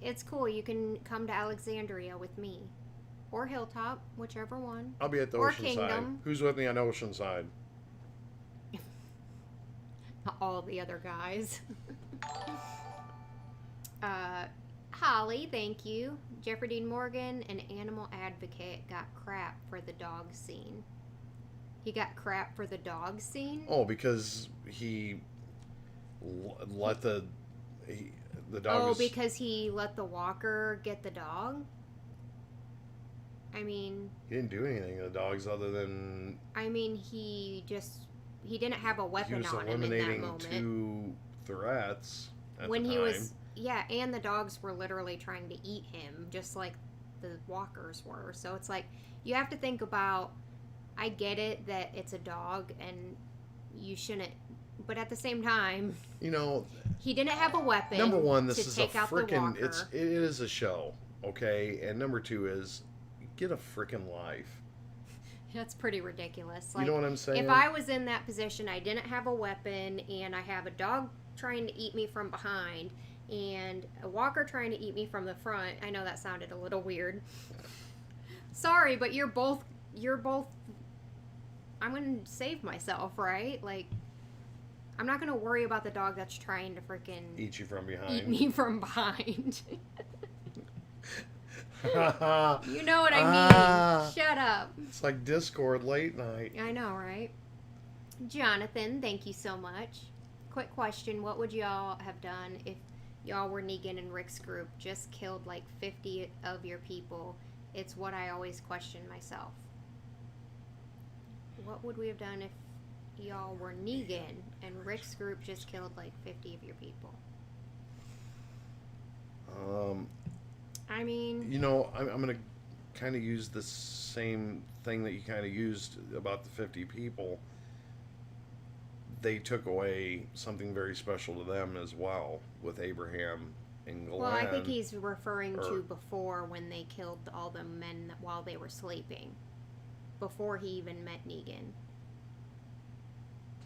It's cool. You can come to Alexandria with me. Or Hilltop, whichever one. I'll be at the Oceanside. Kingdom. Who's with me on Oceanside? All the other guys. Holly, thank you. Jeffrey Dean Morgan, an animal advocate, got crap for the dog scene. He got crap for the dog scene? Oh, because he let the dog... Oh, because he let the walker get the dog? I mean... He didn't do anything to the dogs other than... I mean, he didn't have a weapon on him in that moment. He was eliminating 2 threats at when the he time. was... Yeah, and the dogs were literally trying to eat him, just like the walkers were. So it's like, you have to think about... I get it that it's a dog and you shouldn't... But at the same time... He didn't have a weapon. Number one, this to is take a out freaking... the walker. It is a show, okay? And number 2 is... Get a freaking life. That's pretty ridiculous. You know what I'm saying? If I was in that position, I didn't have a weapon, and I have a dog trying to eat me from behind, and a walker trying to eat me from the front. I know that sounded a little weird. Sorry, but you're both... I'm going to save myself, right? Like, I'm not going to worry about the dog that's trying to freaking... Eat you from behind. Eat me from behind. You know what I mean. Shut up. It's like Discord late night. I know, right? Jonathan, thank you so much. Quick question. What would y'all have done if y'all were Negan and Rick's group? Just killed like 50 of your people. It's what I always question myself. What would we have done if y'all were Negan and Rick's group just killed like 50 of your people? I mean... I'm going to kind of use the same thing that you kind of used about the 50 people. They took away something very special to them as well with Abraham and Glenn. Well, I think he's referring to before when they killed all the men while they were sleeping. Before he even met Negan.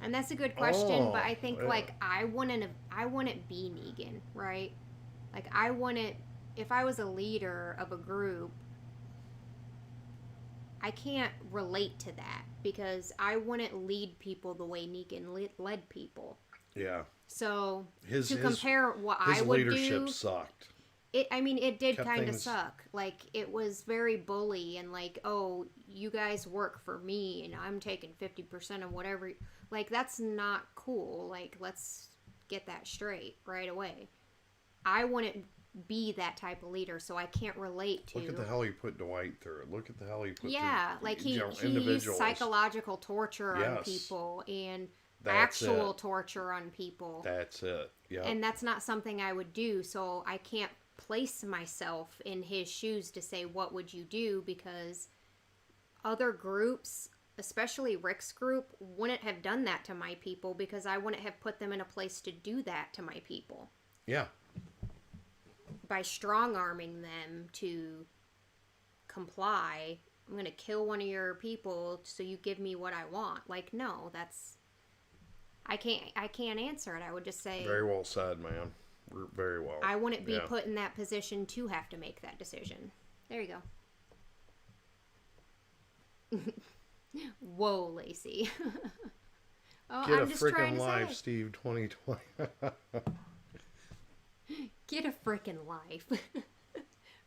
And that's a good question, but I think, I wouldn't be Negan, right? Like, I wouldn't... If I was a leader of a group, I can't relate to that because I wouldn't lead people the way Negan led people. Yeah. So to compare what I would do, his leadership sucked. It did kind of suck. Like, it was very bully and like, oh, you guys work for me and I'm taking 50% of whatever. Like, that's not cool. Like, let's get that straight right away. I wouldn't be that type of leader, so I can't relate to. Look at the hell he put Dwight through. Look at the hell he put like he used psychological torture on people and actual torture on people. That's it. Yeah. And that's not something I would do, so I can't place myself in his shoes to say what would you do, because other groups, especially Rick's group, wouldn't have done that to my people because I wouldn't have put them in a place to do that to my people. Yeah. By strong-arming them to comply, I'm going to kill one of your people so you give me what I want. Like, no, that's... I can't answer it. I would just say... Very well said, man. Very well. I wouldn't be put in that position to have to make that decision. There you go. Whoa, Lacey. Get a freaking life, Steve 2020. Get a freaking life.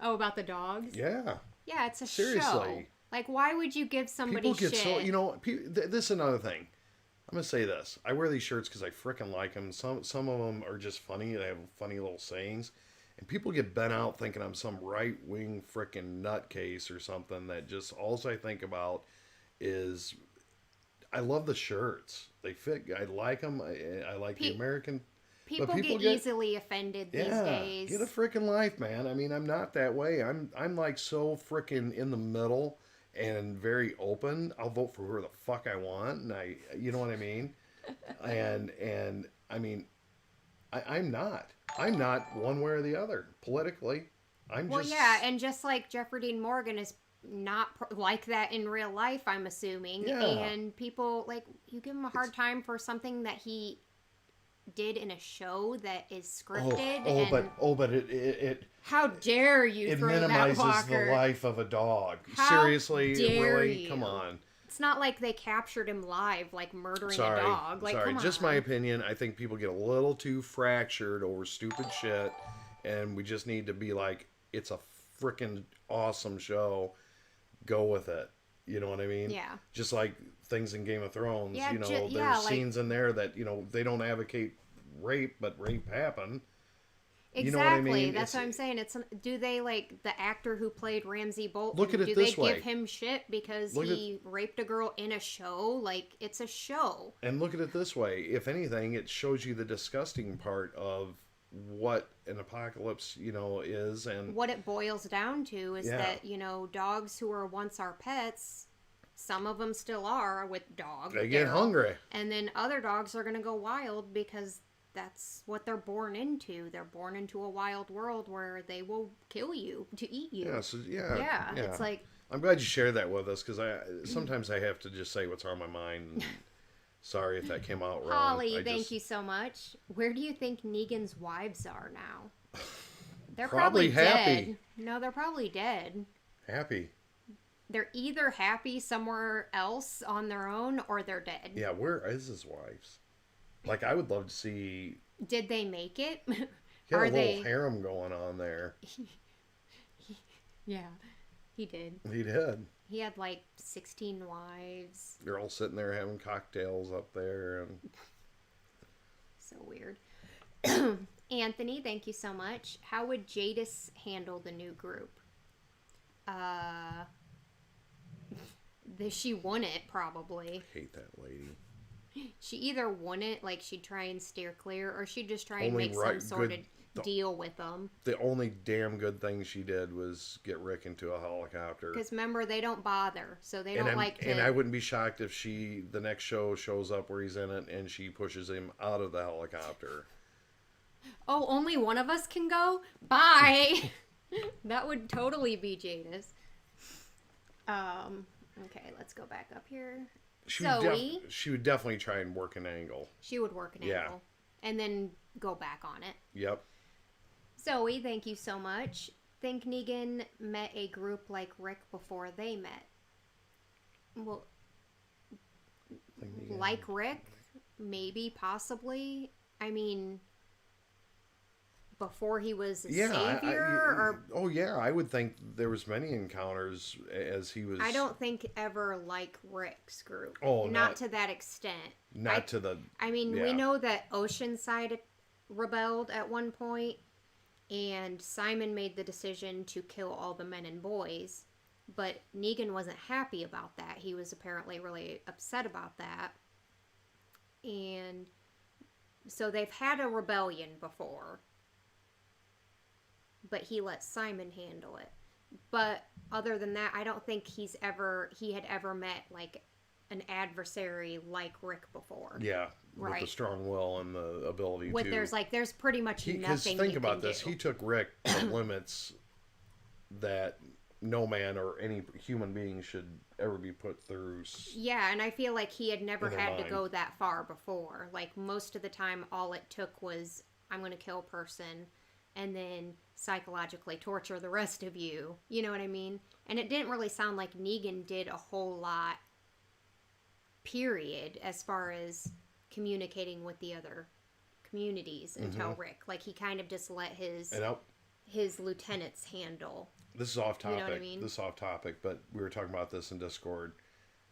Oh, about the dogs? Yeah. Yeah, it's a show. Like, why would you give somebody shit? So, this is another thing. I'm going to say this. I wear these shirts because I freaking like them. Some of them are just funny. They have funny little sayings. And people get bent out thinking I'm some right-wing freaking nutcase or something that just all I think about is I love the shirts. They fit. I like them. I like the American... People get easily offended these days. Get a freaking life, man. I mean, I'm not that way. I'm like so freaking in the middle and very open. I'll vote for whoever the fuck I want, and you know what I mean? and I mean, I'm not one way or the other politically. And just like Jeffrey Dean Morgan is not like that in real life, I'm assuming. Yeah. And people, like, you give him a hard time for something that he did in a show that is scripted. But it how dare you? It minimizes the life of a dog. Seriously, really? Come on. It's not like they captured him live, like murdering a dog. Like, sorry, just my opinion. I think people get a little too fractured over stupid shit, and we just need to be like, it's a freaking awesome show. Go with it. You know what I mean? Yeah. Just like things in Game of Thrones. Yeah, there's scenes in there that, they don't advocate rape, but rape happened. Exactly. You know what I mean? That's what I'm saying. Do they, like, the actor who played Ramsay Bolton, look at it this way. Do they give him shit because he raped a girl in a show? Like, it's a show. And look at it this way. If anything, it shows you the disgusting part of what an apocalypse, is, and what it boils down to is that, dogs who were once our pets, some of them still are with dogs. They get hungry. And then other dogs are going to go wild because that's what they're born into. They're born into a wild world where they will kill you to eat you. Yeah, it's like... I'm glad you shared that with us, because sometimes I have to just say what's on my mind. And sorry if that came out wrong. Holly, thank you so much. Where do you think Negan's wives are now? They're probably happy. Dead. No, they're probably dead. Happy. They're either happy somewhere else on their own, or they're dead. Yeah, where is his wives? Like, I would love to see... Did they make it? He had a little harem going on there. Yeah, he did. He did. He had, like, 16 wives. They're all sitting there having cocktails up there. And so weird. Anthony, thank you so much. How would Jadis handle the new group? She won it, probably. I hate that lady. She either won it, like she'd try and steer clear, or she'd just try and make some sort of deal with them. The only damn good thing she did was get Rick into a helicopter. Because remember, they don't bother, so they don't like to... And I wouldn't be shocked if the next show shows up where he's in it and she pushes him out of the helicopter. Oh, only one of us can go? Bye! That would totally be Jadis. Okay, let's go back up here. She would definitely try and work an angle. She would work an angle. And then go back on it. Yep. Zoe, thank you so much. Think Negan met a group like Rick before they met? Well, like Rick? Maybe, possibly. I mean, before he was a Yeah, savior, or oh yeah, I would think there was many encounters as he was. I don't think ever like Rick's group. Oh, not to that extent. Not to the. I mean, Yeah. we know that Oceanside rebelled at one point, and Simon made the decision to kill all the men and boys, but Negan wasn't happy about that. He was apparently really upset about that. And so they've had a rebellion before, but he let Simon handle it. But other than that, I don't think he had ever met like an adversary like Rick before. Yeah, right. With the strong will and the ability to. There's pretty much nothing. Because think about this, he took Rick to limits that no man or any human being should ever be put through. Yeah, and I feel like he had never had to go that far before. Like, most of the time, all it took was, I'm going to kill a person, and then psychologically torture the rest of you. You know what I mean? And it didn't really sound like Negan did a whole lot, period, as far as communicating with the other communities until Rick. Like, he kind of just let his lieutenants handle. This is off topic. You know what I mean? This is off topic, but we were talking about this in Discord.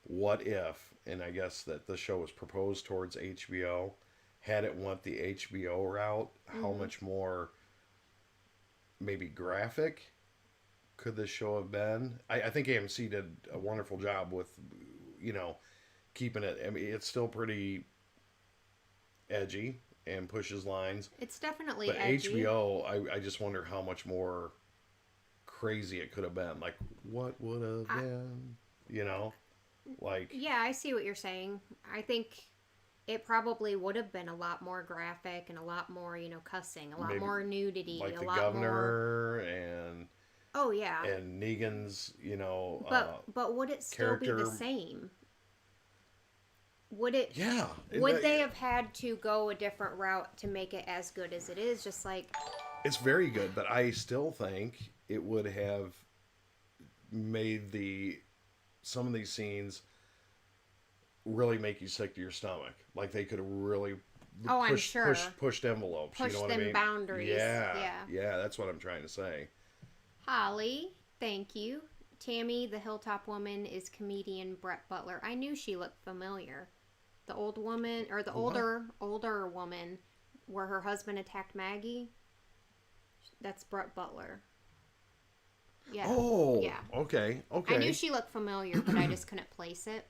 What if, and I guess that the show was proposed towards HBO, had it went the HBO route, how much more maybe graphic could this show have been? I think AMC did a wonderful job with, keeping it. I mean, it's still pretty edgy and pushes lines. It's definitely but edgy. HBO, I just wonder how much more crazy it could have been. Like, what would have been? Like... Yeah, I see what you're saying. I think it probably would have been a lot more graphic and a lot more, cussing, a lot more nudity, like a the lot governor more... and... Oh, yeah. And Negan's, But would it still be the same? Would it... Yeah. Would they have had to go a different route to make it as good as it is? Just like... It's very good, but I still think it would have made some of these scenes really make you sick to your stomach. Like, they could have really pushed envelopes. Pushed you know what them I mean? boundaries. Yeah, that's what I'm trying to say. Holly, thank you. Tammy, the Hilltop Woman, is comedian Brett Butler. I knew she looked familiar. The old woman, or the older woman, where her husband attacked Maggie. That's Brett Butler. Yeah. Oh. Yeah. Okay. I knew she looked familiar, but I just couldn't place it.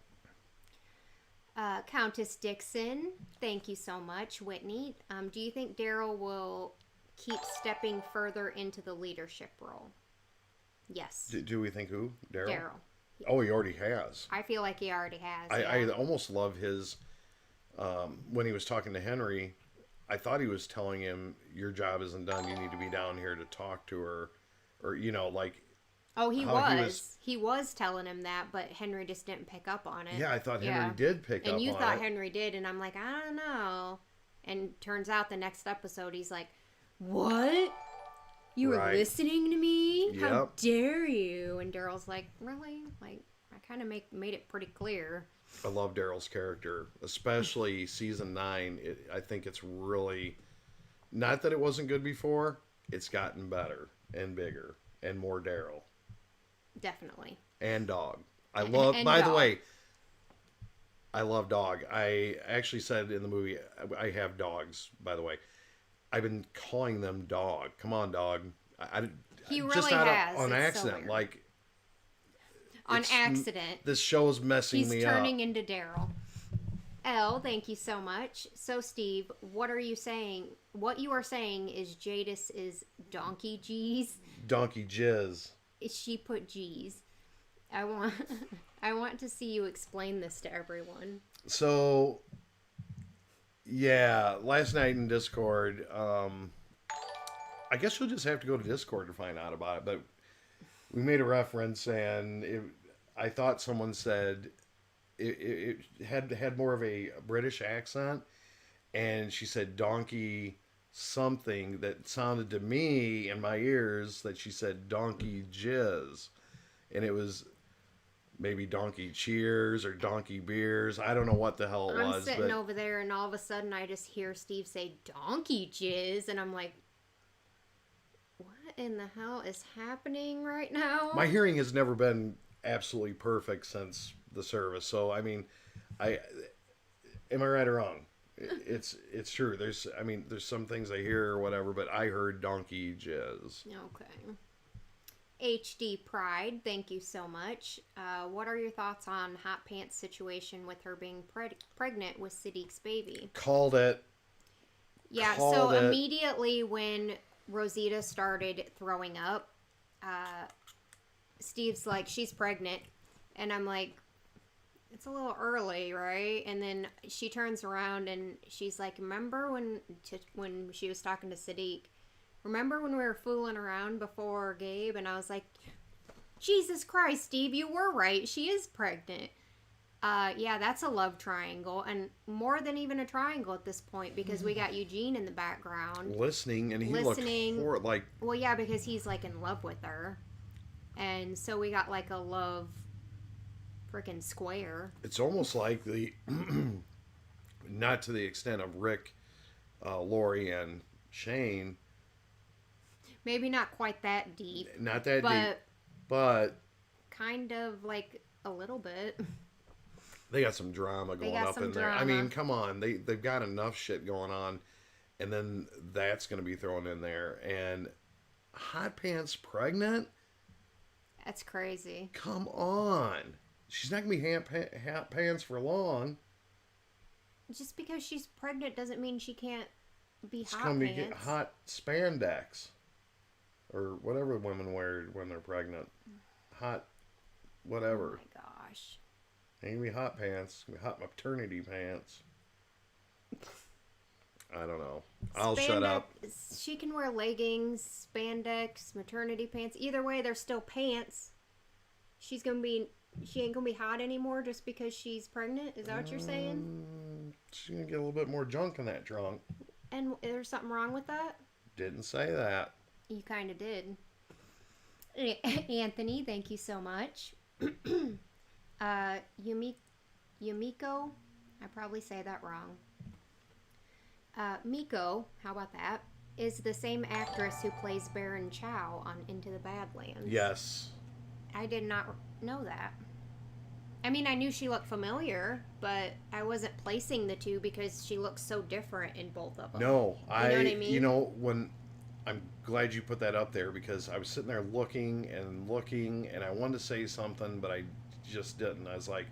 Countess Dixon, thank you so much. Whitney, do you think Daryl will keep stepping further into the leadership role? Yes. Do we think who? Daryl. Oh, he already has. I feel like he already has. I almost love his... when he was talking to Henry, I thought he was telling him, your job isn't done. You need to be down here to talk to her. Or, like... Oh, he was. He was telling him that, but Henry just didn't pick up on it. Yeah, I thought Henry did pick up on it. And you thought Henry did, and I'm like, I don't know. And turns out the next episode, he's like, what? You were listening to me? Yep. How dare you? And Daryl's like, really? Like, I kind of made it pretty clear. I love Daryl's character, especially season 9. I think it's really... Not that it wasn't good before. It's gotten better and bigger and more Daryl. Definitely. And Dog. I love... By the way, I love Dog. I actually said in the movie, I have dogs, by the way. I've been calling them Dog. Come on, Dog. He really just has. On accident. So like... On accident. This show is messing me up. He's turning into Daryl. Elle, thank you so much. So, Steve, what are you saying? What you are saying is Jadis is Donkey G's. Donkey Jizz. She put G's. I want to see you explain this to everyone. So, yeah, last night in Discord, I guess you'll just have to go to Discord to find out about it, but we made a reference, and I thought someone said it had more of a British accent, and she said donkey something that sounded to me in my ears that she said donkey jizz, and it was maybe Donkey Cheers or Donkey Beers. I don't know what the hell it was. I'm sitting over there, and all of a sudden I just hear Steve say Donkey Jizz, and I'm like, what in the hell is happening right now? My hearing has never been absolutely perfect since the service, so I mean, am I right or wrong? It's true. There's some things I hear or whatever, but I heard Donkey Jizz. Okay. HD Pride, thank you so much. What are your thoughts on Hot Pants' situation with her being pregnant with Siddiq's baby? Called it. Yeah, so immediately when Rosita started throwing up, Steve's like, she's pregnant. And I'm like, it's a little early, right? And then she turns around and she's like, remember when she was talking to Siddiq? Remember when we were fooling around before Gabe? And I was like, Jesus Christ, Steve, you were right. She is pregnant. Yeah, that's a love triangle. And more than even a triangle at this point, because we got Eugene in the background. Listening, and he looked like... Well, yeah, because he's, like, in love with her. And so we got, like, a love freaking square. It's almost like the... not to the extent of Rick, Lori, and Shane... Maybe not quite that deep. Not that deep, but... kind of, like, a little bit. They got some drama going up in there. I mean, come on. They've got enough shit going on, and then that's going to be thrown in there. And Hot Pants pregnant? That's crazy. Come on. She's not going to be Hot Pants for long. Just because she's pregnant doesn't mean she can't be Hot Pants. She's going to be hot spandex. Or whatever women wear when they're pregnant. Hot whatever. Oh my gosh. Ain't gonna be hot pants. Gonna be hot maternity pants. I don't know. I'll shut up. She can wear leggings, spandex, maternity pants. Either way, they're still pants. She ain't gonna be hot anymore just because she's pregnant. Is that what you're saying? She's gonna get a little bit more junk in that trunk. And there's something wrong with that? Didn't say that. You kind of did. Anthony, thank you so much. Yumiko, I probably say that wrong. Miko, how about that, is the same actress who plays Baron Chow on Into the Badlands. Yes. I did not know that. I mean, I knew she looked familiar, but I wasn't placing the two because she looks so different in both of them. No, you know what I mean? You know, I'm glad you put that up there because I was sitting there looking, and I wanted to say something, but I just didn't. I was like,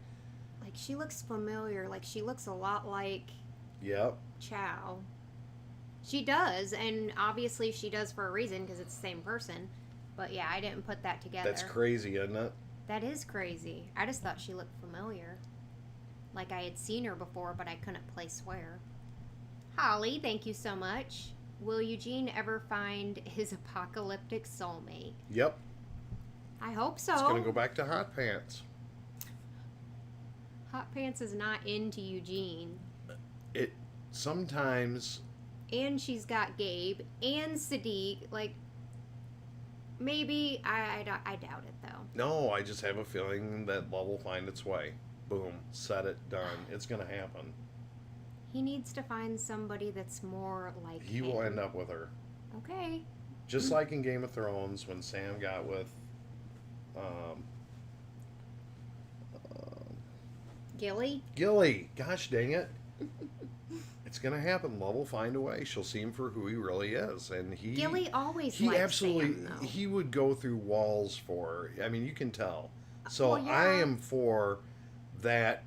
she looks familiar. Like, she looks a lot like yep, Chow. She does, and obviously she does for a reason because it's the same person. But yeah, I didn't put that together. That's crazy, isn't it? That is crazy. I just thought she looked familiar. Like I had seen her before, but I couldn't place where. Holly, thank you so much. Will Eugene ever find his apocalyptic soulmate? Yep. I hope so. It's going to go back to Hot Pants. Hot Pants is not into Eugene. It sometimes... And she's got Gabe and Siddiq. Like, maybe. I doubt it, though. No, I just have a feeling that love will find its way. Boom. Set it. Done. It's going to happen. He needs to find somebody that's more like He will end up with her. Okay. Just like in Game of Thrones when Sam got with Gilly? Gilly. Gosh dang it. It's going to happen. Love will find a way. She'll see him for who he really is. And Gilly always he liked absolutely Sam, though. He would go through walls for her. I mean, you can tell. So well, yeah. I am for that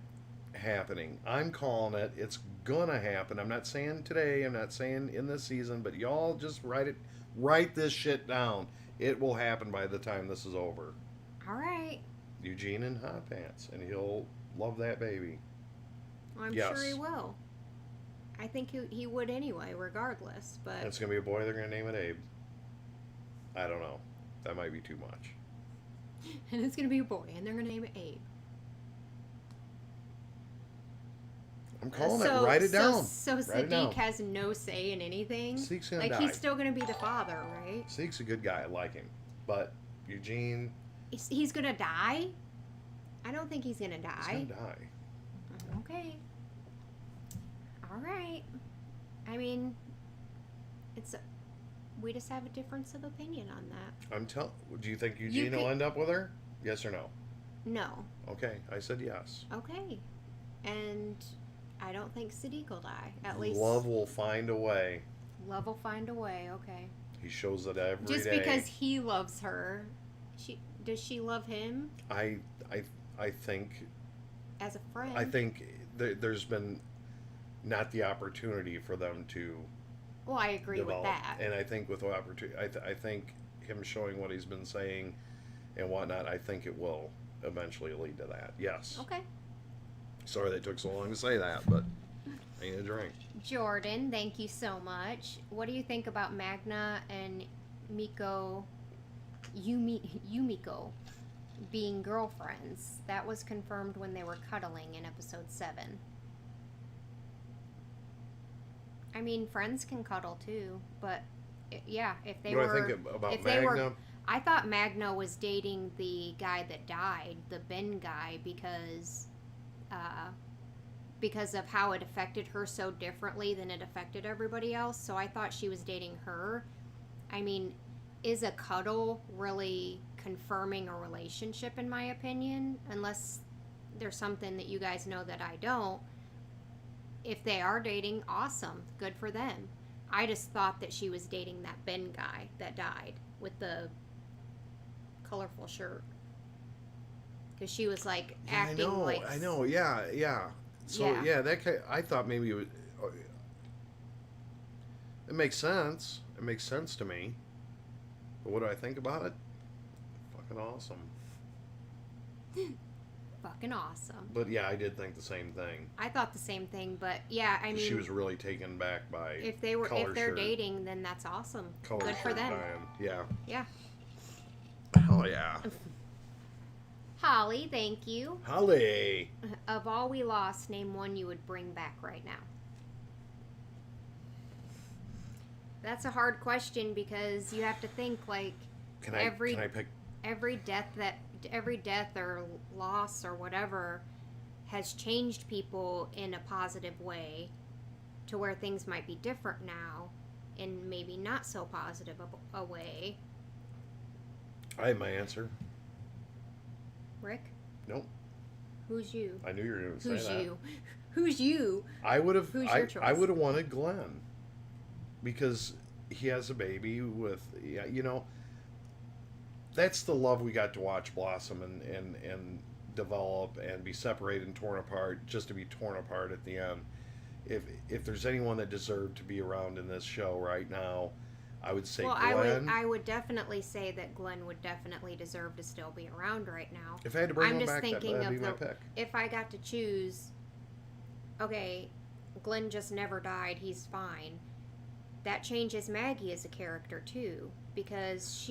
happening. I'm calling it. It's gonna happen. I'm not saying today, I'm not saying in this season, but y'all just write this shit down. It will happen by the time this is over. All right. Eugene in Hot Pants, and he'll love that baby. I'm sure he will. I think he would anyway, regardless. But it's gonna be a boy. They're gonna name it Abe. I don't know. That might be too much. And it's gonna be a boy, and they're gonna name it Abe. I'm calling it. Write it down. So Siddiq has no say in anything? Siddiq's gonna die. He's still going to be the father, right? Siddiq's a good guy. I like him. But Eugene... He's going to die? I don't think he's gonna die. He's gonna die. Okay. All right. I mean, we just have a difference of opinion on that. Do you think Eugene will end up with her? Yes or no? No. Okay, I said yes. Okay. And I don't think Sadiq will die. At least love will find a way. Love will find a way. Okay. He shows it every Just day. because he loves her, does she love him? I think. As a friend. I think there's been not the opportunity for them to. Well, I agree develop. with that. And I think with the opportunity, I think him showing what he's been saying and whatnot, I think it will eventually lead to that. Yes. Okay. Sorry that took so long to say that, but I need a drink. Jordan, thank you so much. What do you think about Magna and Yumiko being girlfriends? That was confirmed when they were cuddling in episode 7. I mean, friends can cuddle too, but yeah, if they were... What do I think about if Magna? They were, I thought Magna was dating the guy that died, the Ben guy, because of how it affected her so differently than it affected everybody else. So I thought she was dating her. I mean, is a cuddle really confirming a relationship, in my opinion? Unless there's something that you guys know that I don't. If they are dating, awesome. Good for them. I just thought that she was dating that Ben guy that died with the colorful shirt. Because she was like acting like... I know, yeah. So, yeah, that I thought maybe it would... It makes sense. It makes sense to me. But what do I think about it? Fucking awesome. Fucking awesome. But yeah, I did think the same thing. I thought the same thing, but yeah, I mean... She was really taken back by if they're dating, then that's awesome. Good for them. Yeah. Yeah. Hell yeah. Holly, thank you. Holly. Of all we lost, name one you would bring back right now. That's a hard question because you have to think like can I pick every death or loss or whatever has changed people in a positive way to where things might be different now in maybe not so positive a way. I have my answer. Rick? Nope. Who's you? I knew you were going to say that. Who's you? Who's you? I would have. Who's your choice? I would have wanted Glenn because he has a baby with, you know. That's the love we got to watch blossom and develop and be separated and torn apart, just to be torn apart at the end. If there's anyone that deserved to be around in this show right now, I would say Glenn. I would definitely say that Glenn would definitely deserve to still be around right now. If I had to bring him back, that'd be my pick. If I got to choose, okay, Glenn just never died, he's fine. That changes Maggie as a character too, because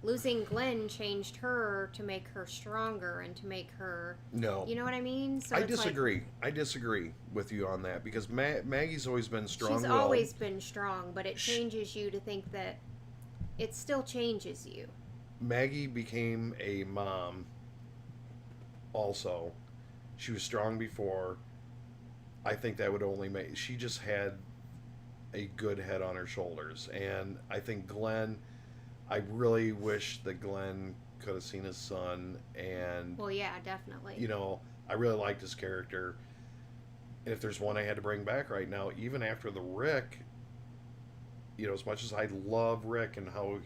losing Glenn changed her to make her stronger and to make her... No. You know what I mean? So I disagree. I disagree with you on that because Maggie's always been strong. She's always been strong, but it changes you to think that it still changes you. Maggie became a mom also. She was strong before. I think that would only make... She just had a good head on her shoulders. And I think Glenn... I really wish that Glenn could have seen his son and... Well, yeah, definitely. You know, I really liked his character. And if there's one I had to bring back right now, even after the Rick, you know, as much as I love Rick and how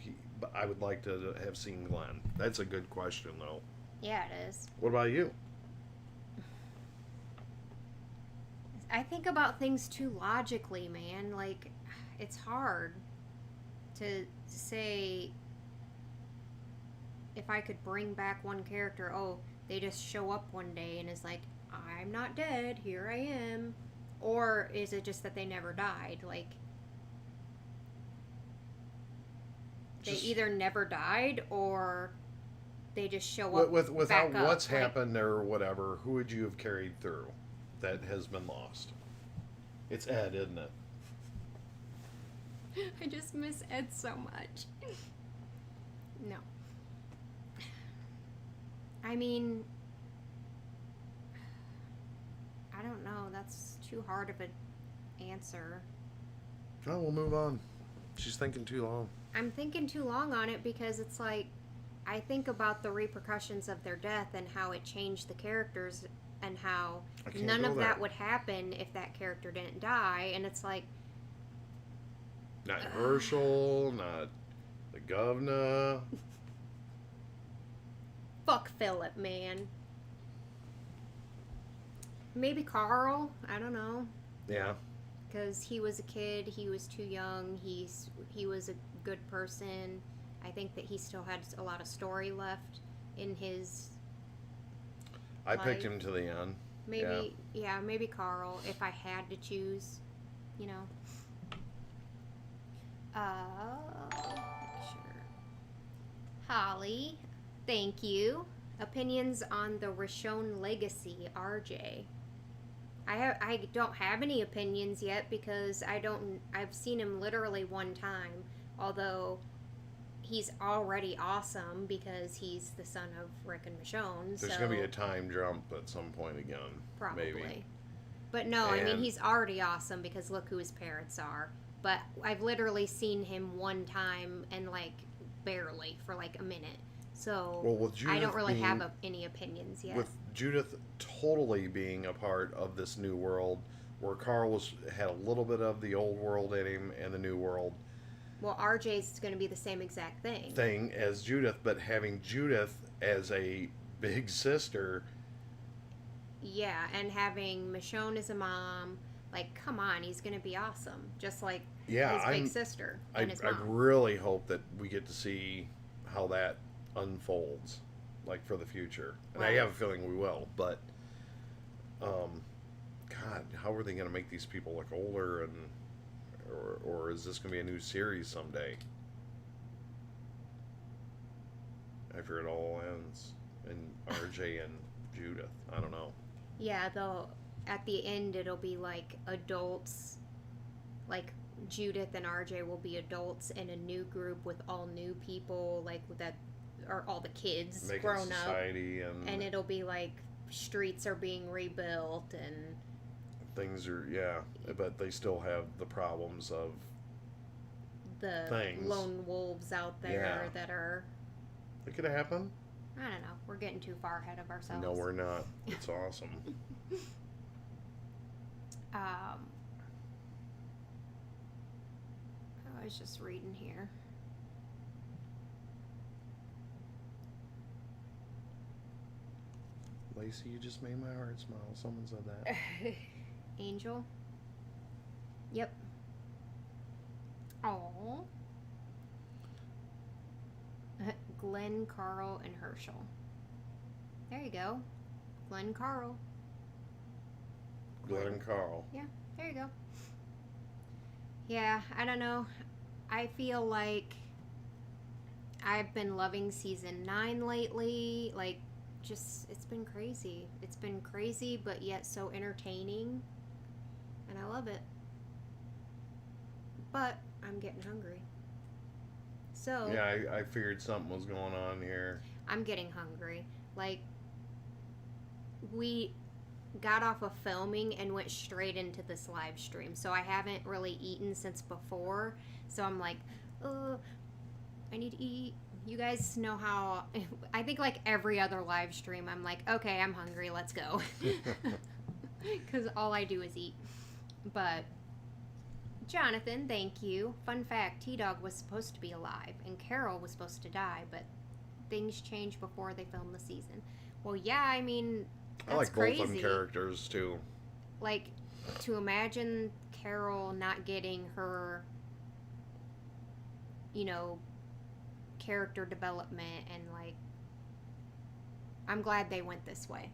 I would like to have seen Glenn. That's a good question, though. Yeah, it is. What about you? I think about things too logically, man. Like, it's hard to say if I could bring back one character, oh, they just show up one day and is like, I'm not dead, here I am. Or is it just that they never died? Like, they either never died or they just show up without back up. What's happened or whatever, who would you have carried through that has been lost? It's Ed, isn't it? I just miss Ed so much. No. I mean, don't know. That's too hard of an answer. Oh, we'll move on. She's thinking too long. I'm thinking too long on it because it's like I think about the repercussions of their death and how it changed the characters and how none of that would happen if that character didn't die. And it's like... Not Herschel, not the governor. Fuck Philip, man. Maybe Carl. I don't know. Yeah. Because he was a kid. He was too young. He was a good person. I think that he still had a lot of story left in his I life. picked him to the end. Maybe, yeah, maybe Carl, if I had to choose, you know. Sure. Holly, thank you. Opinions on the Rashon legacy, RJ. I don't have any opinions yet because I've seen him literally one time, although he's already awesome because he's the son of Rick and Michonne. There's going to be a time jump at some point again. Probably. Maybe. But no, I mean, he's already awesome because look who his parents are. But I've literally seen him one time and, like, barely for, like, a minute. So with Judith I don't really have any opinions yet. With Judith totally being a part of this new world where Carl had a little bit of the old world in him and the new world. Well, RJ's going to be the same exact thing As Judith, but having Judith as a big sister. Yeah, and having Michonne as a mom. Like, come on, he's going to be awesome. Just like his big sister and his mom. I really hope that we get to see how that unfolds, like, for the future. And I have a feeling we will, but, God, how are they going to make these people look older, and or is this going to be a new series someday? After it all ends, and RJ and Judith, I don't know. Yeah, though, at the end it'll be like adults, like Judith and RJ will be adults in a new group with all new people, like with that, or all the kids Making grown society up, and it'll be like streets are being rebuilt and things are but they still have the problems of the things. Lone wolves out there that are. It could happen. I don't know. We're getting too far ahead of ourselves. No, we're not. It's awesome. I was just reading here. Lacey, you just made my heart smile. Someone said that. Angel. Yep. Oh. Glenn, Carl, and Herschel. There you go. Glenn, Carl. Glenn and Carl. Yeah, there you go. Yeah, I don't know. I feel like I've been loving season 9 lately. Like, just, it's been crazy. It's been crazy, but yet so entertaining. And I love it. But I'm getting hungry. So yeah, I figured something was going on here. I'm getting hungry. Like, we got off of filming and went straight into this live stream. So I haven't really eaten since before. So I'm like, I need to eat. You guys know how, I think like every other live stream, I'm like, okay, I'm hungry, let's go. Because all I do is eat. But Jonathan, thank you. Fun fact, T-Dog was supposed to be alive and Carol was supposed to die, but things changed before they filmed the season. Well, yeah, I mean, that's I like crazy. both of them characters, too. Like, to imagine Carol not getting her, you know, character development and, like, I'm glad they went this way.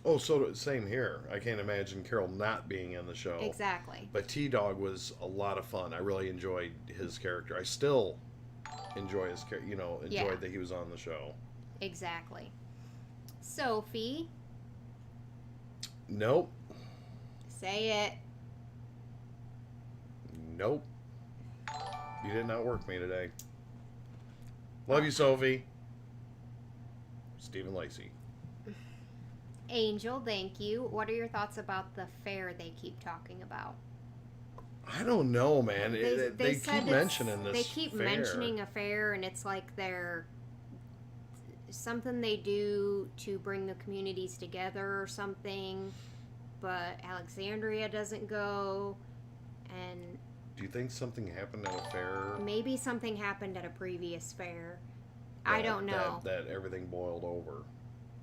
Oh, so same here. I can't imagine Carol not being in the show. Exactly. But T-Dog was a lot of fun. I really enjoyed his character. I still enjoy his character, enjoyed that he was on the show. Exactly. Sophie. Nope. Say it. Nope. You did not work me today. Love you, Sophie. Stephen Lacey. Angel, thank you. What are your thoughts about the fair they keep talking about? I don't know, man. They keep mentioning this. They keep fair. mentioning a fair, and it's like they're something they do to bring the communities together or something. But Alexandria doesn't go, and do you think something happened at a fair? Maybe something happened at a previous fair. I don't know. That everything boiled over.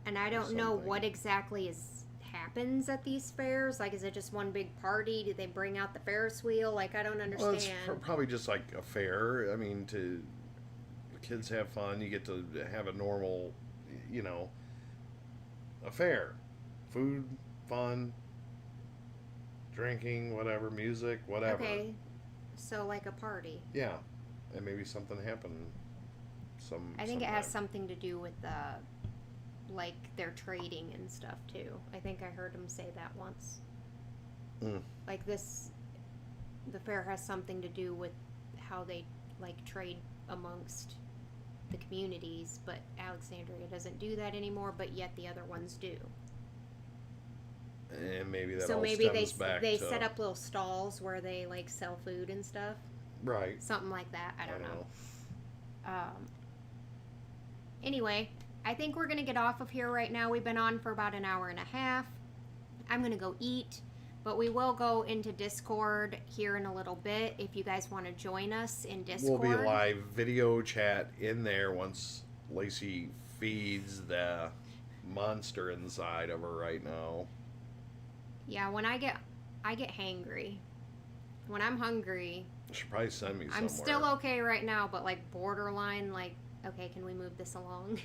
And I don't know what exactly happens at these fairs. Like, is it just one big party? Do they bring out the Ferris wheel? Like, I don't understand. Well, it's probably just like a fair. I mean, to kids have fun. You get to have a normal, a fair. Food, fun, drinking, whatever, music, whatever. Okay, so like a party. Yeah, and maybe something happened. I think it has something to do with like their trading and stuff too. I think I heard him say that once. Like the fair has something to do with how they like trade amongst the communities, but Alexandria doesn't do that anymore, but yet the other ones do. And maybe that they set up little stalls where they like sell food and stuff. Right. Something like that. I don't know. Anyway, I think we're going to get off of here right now. We've been on for about an hour and a half. I'm going to go eat, but we will go into Discord here in a little bit if you guys want to join us in Discord. We'll be live video chat in there once Lacey feeds the monster inside of her right now. Yeah, when I get hangry. When I'm hungry, you should probably send me somewhere. I'm still okay right now, but like borderline, like, okay, can we move this along?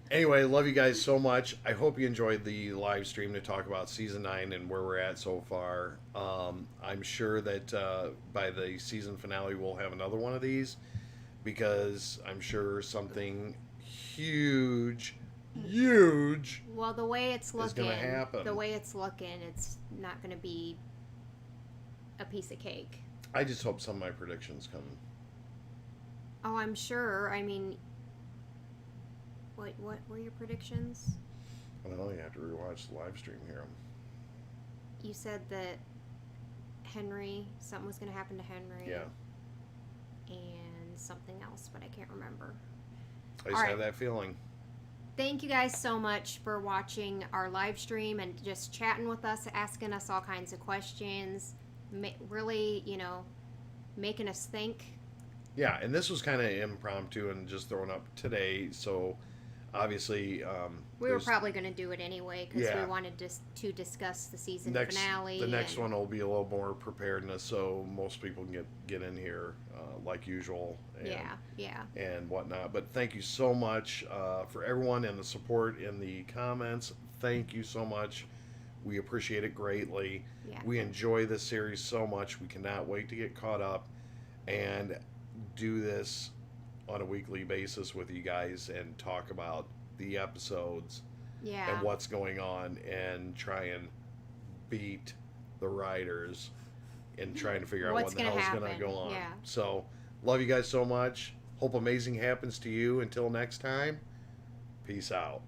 Anyway, love you guys so much. I hope you enjoyed the live stream to talk about season 9 and where we're at so far. I'm sure that by the season finale we'll have another one of these, because I'm sure something huge well, the way it's looking, is going to happen. It's not going to be a piece of cake. I just hope some of my predictions come. Oh, I'm sure. I mean, what were your predictions? I don't know. You have to rewatch the live stream here. You said that something was going to happen to Henry. Yeah. And something else, but I can't remember. I just have that feeling. Thank you guys so much for watching our live stream and just chatting with us, asking us all kinds of questions, really, making us think. Yeah, and this was kind of impromptu and just thrown up today, so obviously... we were probably going to do it anyway, because we wanted to discuss the season finale. The next one will be a little more preparedness, so most people can get in here like usual. And whatnot. But thank you so much for everyone and the support in the comments. Thank you so much. We appreciate it greatly. Yeah. We enjoy this series so much. We cannot wait to get caught up and do this on a weekly basis with you guys and talk about the episodes and what's going on and try and beat the writers and trying to figure out what the hell is going to go on. Yeah. So, love you guys so much. Hope amazing happens to you. Until next time, peace out.